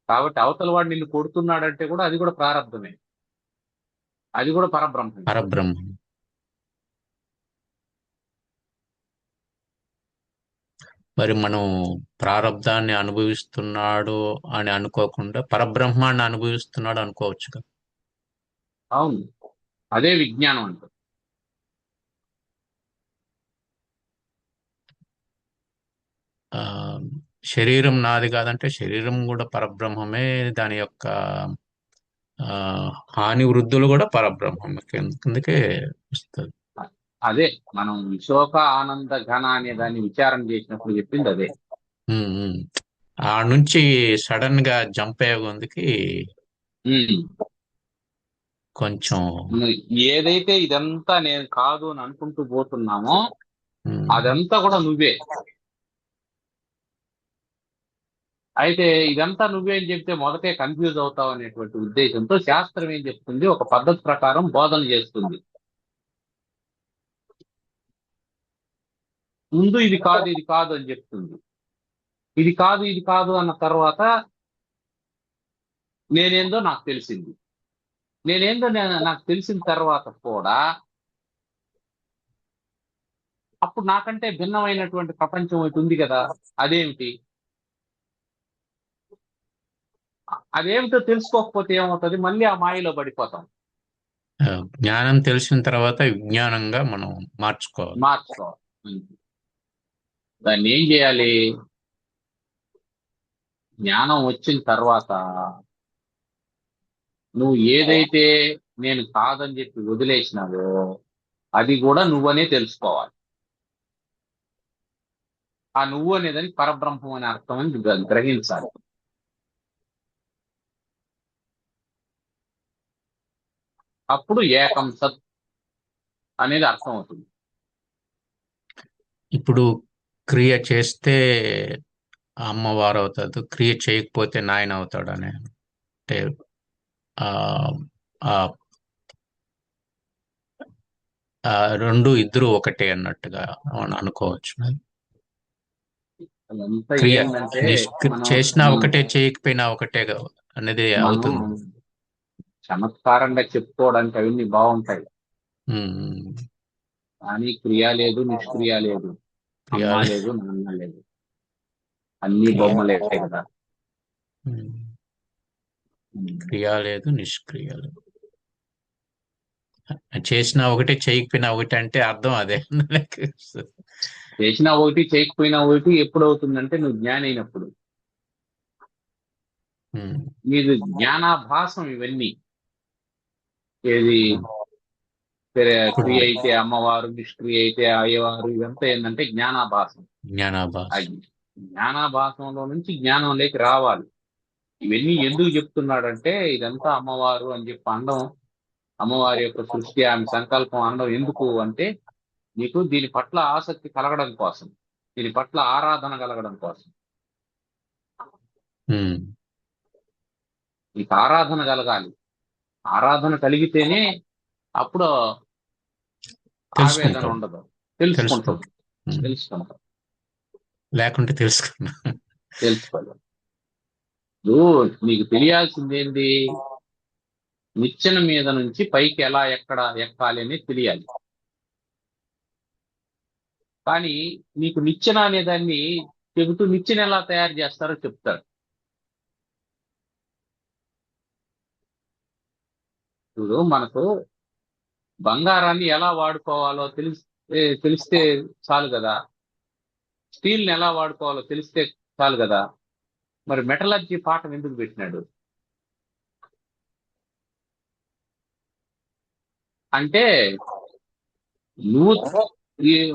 కాబట్టి అవతల వాడు నిన్ను కొడుతున్నాడంటే కూడా అది కూడా ప్రారంభమే, అది కూడా పరబ్రహ్మమే. పరబ్రహ్మం. మరి మనం ప్రారబ్ధాన్ని అనుభవిస్తున్నాడు అని అనుకోకుండా పరబ్రహ్మాన్ని అనుభవిస్తున్నాడు అనుకోవచ్చు కదా. అవును, అదే విజ్ఞానం అంటే. ఆ శరీరం నాది కాదంటే శరీరం కూడా పరబ్రహ్మమే. దాని యొక్క ఆ హాని వృద్ధులు కూడా పరబ్రహ్మమే. అందుకే వస్తుంది. అదే మనం విశోక ఆనంద ఘన అనే దాన్ని విచారం చేసినప్పుడు చెప్పింది అదే. ఉమ్, ఉమ్. ఆ నుంచి సడన్ గా జంప్ అయ్యే కొందికి ఉం. కొంచెం ఏదైతే ఇదంతా నేను కాదు అని అనుకుంటూ పోతున్నామో ఉమ్, అదంతా కూడా నువ్వే. అయితే ఇదంతా నువ్వే అని చెప్తే మొదటే కన్ఫ్యూజ్ అవుతావు అనేటువంటి ఉద్దేశంతో శాస్త్రం ఏం చెప్తుంది? ఒక పద్ధతి ప్రకారం బోధన చేస్తుంది. ముందు ఇది కాదు ఇది కాదు అని చెప్తుంది. ఇది కాదు ఇది కాదు అన్న తర్వాత నేనేందో నాకు తెలిసింది. నాకు తెలిసిన తర్వాత కూడా అప్పుడు నాకంటే భిన్నమైనటువంటి ప్రపంచం ఒకటి ఉంది కదా. అదేమిటి? అదేమిటో తెలుసుకోకపోతే ఏమవుతుంది? మళ్ళీ ఆ మాయలో పడిపోతాం. జ్ఞానం తెలిసిన తర్వాత విజ్ఞానంగా మనం మార్చుకోవాలి. మార్చుకోవాలి. దాన్ని ఏం చేయాలి? జ్ఞానం వచ్చిన తర్వాత నువ్వు ఏదైతే నేను కాదని చెప్పి వదిలేసినావో అది కూడా నువ్వనే తెలుసుకోవాలి. ఆ నువ్వు అనేదని పరబ్రహ్మం అనే అర్థం అని గ్రహించాలి. అప్పుడు ఏకం సత్ అనేది అర్థం అవుతుంది. ఇప్పుడు క్రియ చేస్తే అమ్మవారు అవుతాడు, క్రియ చేయకపోతే నాయన అవుతాడు అని అంటే ఆ ఆ ఆ రెండు ఇద్దరు ఒకటే అన్నట్టుగా మనం అనుకోవచ్చు. అదంతా క్రియ ఏంటంటే మనం చేసినా మనం ఒకటే, చేయకపోయినా ఒకటే అనేది మనం అవుతుంది. చమత్కారంగా చెప్పుకోవడానికి అవన్నీ బాగుంటాయి. ఉమ్, కానీ క్రియ లేదు, నిష్క్రియ లేదు, అమ్మ క్రియ లేదు, నాన్న లేదు, అన్ని క్రియ బొమ్మలే కదా. ఉమ్, ఉమ్. క్రియ లేదు, నిష్క్రియ లేదు. చేసినా ఒకటే, చేయకపోయినా ఒకటే అంటే అర్థం అదే. చేసినా ఒకటి, చేయకపోయినా ఒకటి. ఎప్పుడు అవుతుందంటే నువ్వు జ్ఞాని అయినప్పుడు. ఉమ్, నీది జ్ఞానాభాసం ఇవన్నీ. ఏది ఇప్పుడు క్రియ అయితే అమ్మవారు, నిష్క్రియ అయితే అయ్యవారు, ఇదంతా ఏంటంటే జ్ఞానాభాసం. ఆ జ్ఞానాభాస్. జ్ఞానాభాసంలో నుంచి జ్ఞానంలోకి రావాలి. ఇవన్నీ ఎందుకు చెప్తున్నాడంటే ఇదంతా అమ్మవారు అని చెప్పి అనడం, అమ్మవారి యొక్క సృష్టి, ఆమె సంకల్పం అనడం ఎందుకు అంటే నీకు దీని పట్ల ఆసక్తి కలగడం కోసం, దీని పట్ల ఆరాధన కలగడం కోసం. ఉమ్, నీకు ఆరాధన కలగాలి. ఆరాధన కలిగితేనే అప్పుడు ఆవేదన తెలుసుకుంటాం. ఉండదు. తెలుసుకుంటాం. తెలుసుకుంటాం. ఉమ్, తెలుసుకుంటాం. లేకుంటే తెలుసుకున్నా. తెలుసుకోవాలి. నువ్వు నీకు తెలియాల్సింది ఏంటి? నిచ్చెన మీద నుంచి పైకి ఎలా ఎక్కాలి అనేది తెలియాలి. కానీ నీకు నిచ్చెన అనే దాన్ని చెబుతూ నిచ్చెన ఎలా తయారు చేస్తారో చెప్తాడు. ఇప్పుడు మనకు బంగారాన్ని ఎలా వాడుకోవాలో తెలిస్తే చాలు కదా. స్టీల్ని ఎలా వాడుకోవాలో తెలిస్తే చాలు కదా. మరి మెటలర్జీ పాఠం ఎందుకు పెట్టినాడు అంటే నువ్వు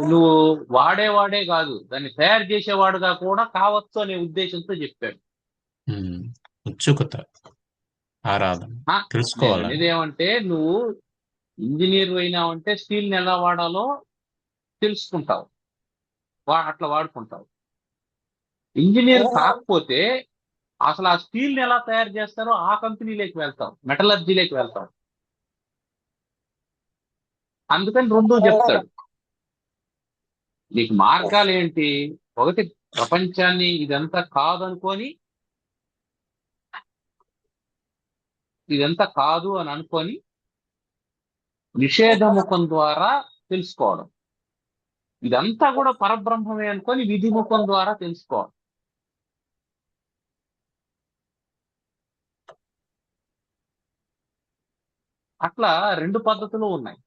నువ్వు వాడేవాడే కాదు, దాన్ని తయారు చేసేవాడుగా కూడా కావచ్చు అనే ఉద్దేశంతో చెప్పాడు. ఉమ్, ఉత్సుకత, ఆరాధన ఆ, నేను తెలుసుకోవాలని. అనేది ఏమంటే నువ్వు ఇంజనీర్ అయినావంటే స్టీల్ని ఎలా వాడాలో తెలుసుకుంటావు, అట్లా వాడుకుంటావు. ఇంజనీర్ కాకపోతే అసలు ఆ స్టీల్ని ఎలా తయారు చేస్తారో ఆ కంపెనీలోకి వెళ్తాం, మెటలర్జీలోకి వెళ్తాం. అందుకని రెండూ చెప్తాడు. నీకు మార్గాలు ఏంటి? ఒకటి, ప్రపంచాన్ని ఇదంతా కాదనుకొని, ఇదంతా కాదు అని అనుకొని నిషేధముఖం ద్వారా తెలుసుకోవడం. ఇదంతా కూడా పరబ్రహ్మమే అనుకొని విధిముఖం ద్వారా తెలుసుకోవడం. అట్లా రెండు పద్ధతులు ఉన్నాయి.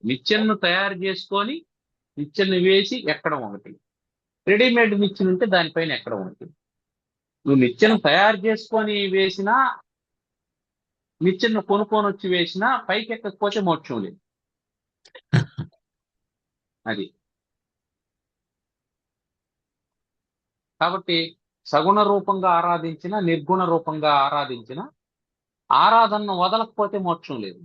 నిచ్చెనను తయారు చేసుకొని నిచ్చెన వేసి ఎక్కడం ఒకటి, రెడీమేడ్ నిచ్చెన ఉంటే దానిపైన ఎక్కడం ఒకటి. నువ్వు నిచ్చెన తయారు చేసుకొని వేసినా, నిచ్చెన కొనుక్కొని వచ్చి వేసినా పైకి ఎక్కకపోతే మోక్షం లేదు. అది కాబట్టి సగుణ రూపంగా ఆరాధించిన, నిర్గుణ రూపంగా ఆరాధించిన, ఆరాధనను వదలకపోతే మోక్షం లేదు.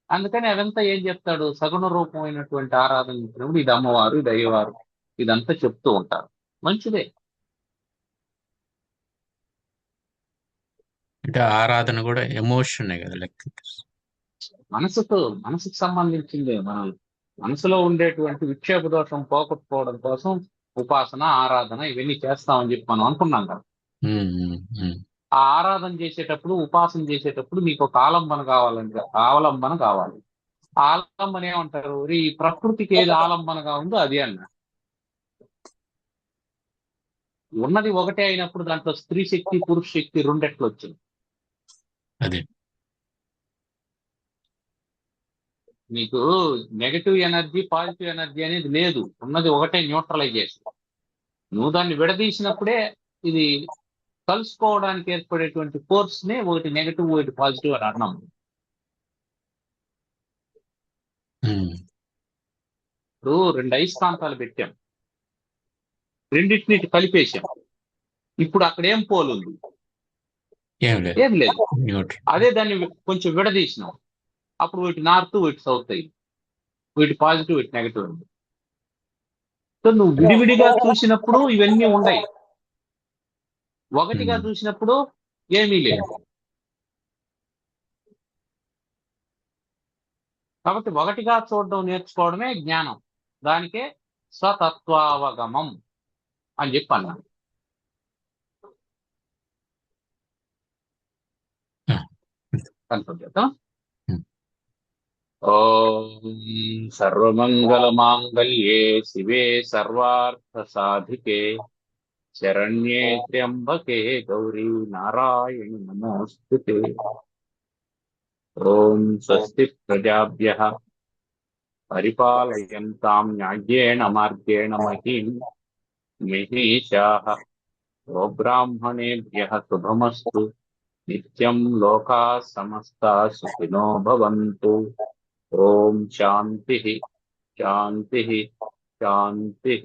అందుకని అదంతా ఏం చెప్తాడు? సగుణ రూపమైనటువంటి ఆరాధన ఇచ్చినప్పుడు ఇది అమ్మవారు, ఇది అయ్యవారు, ఇదంతా చెప్తూ ఉంటారు. మంచిదే. అంటే ఆరాధన కూడా ఎమోషనే కదా లెక్క. మనసుకు సంబంధించిందే. మనం మనసులో ఉండేటువంటి విక్షేప దోషం పోగొట్టుకోవడం కోసం ఉపాసన ఆరాధన ఇవన్నీ చేస్తామని చెప్పి మనం అనుకున్నాం కదా. ఉమ్, ఉమ్, ఉమ్. ఆ ఆరాధన చేసేటప్పుడు ఉపాసన చేసేటప్పుడు నీకు ఒక ఆలంబన కావాలంటే ఆలంబన కావాలి. ఆ ఆలంబన ఏమంటారు? ఈ ప్రకృతికి ఏది ఆలంబనగా ఉందో అది అన్న. ఉన్నది ఒకటే అయినప్పుడు దాంట్లో స్త్రీ శక్తి పురుష శక్తి రెండెట్లు వచ్చింది. అదే. నీకు నెగటివ్ ఎనర్జీ పాజిటివ్ ఎనర్జీ అనేది లేదు, ఉన్నది ఒకటే న్యూట్రలైజేషన్. నువ్వు దాన్ని విడదీసినప్పుడే ఇది కలుసుకోవడానికి ఏర్పడేటువంటి ఫోర్స్ నే ఒకటి నెగటివ్ ఒకటి పాజిటివ్ అని అన్నాం. ఉమ్. ఇప్పుడు రెండు అయస్కాంతాలు పెట్టాం, రెండింటిని కలిపేశాం. ఇప్పుడు అక్కడ ఏం పోల్ ఉంది? ఏం లేదు. ఏం లేదు. న్యూట్రల్. అదే దాన్ని కొంచెం విడదీసినాం, అప్పుడు వీటి నార్త్ వీటి సౌత్ అయ్యి, వీటి పాజిటివ్ వీటి నెగటివ్ ఉంది. సో నువ్వు విడివిడిగా చూసినప్పుడు ఇవన్నీ ఉన్నాయి, ఒకటిగా ఉమ్. చూసినప్పుడు ఏమీ లేదు. కాబట్టి ఒకటిగా చూడడం నేర్చుకోవడమే జ్ఞానం. దానికే స్వతత్వావగమం అని చెప్పి అన్నాను. ఆ, కన్ఫర్మ్ చేద్దాం. ఉమ్. ఓం సర్వమంగళమాంగళ్యే శివే సర్వార్థ సాధికే శరణ్యే త్ర్యంబకే గౌరీ నారాయణి నమోస్తుతే. ఓం స్వస్తి ప్రజాభ్యః పరిపాలయంతాం న్యాయేన మార్గేణ మహీం మహిషాః గోబ్రాహ్మణేభ్యః శుభమస్తు నిత్యం లోకాः సమస్తాः సుఖినో భవంతు. ఓం శాంతి శాంతి శాంతి.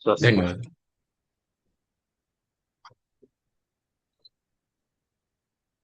స్వస్తి. ధన్యవాదాలు.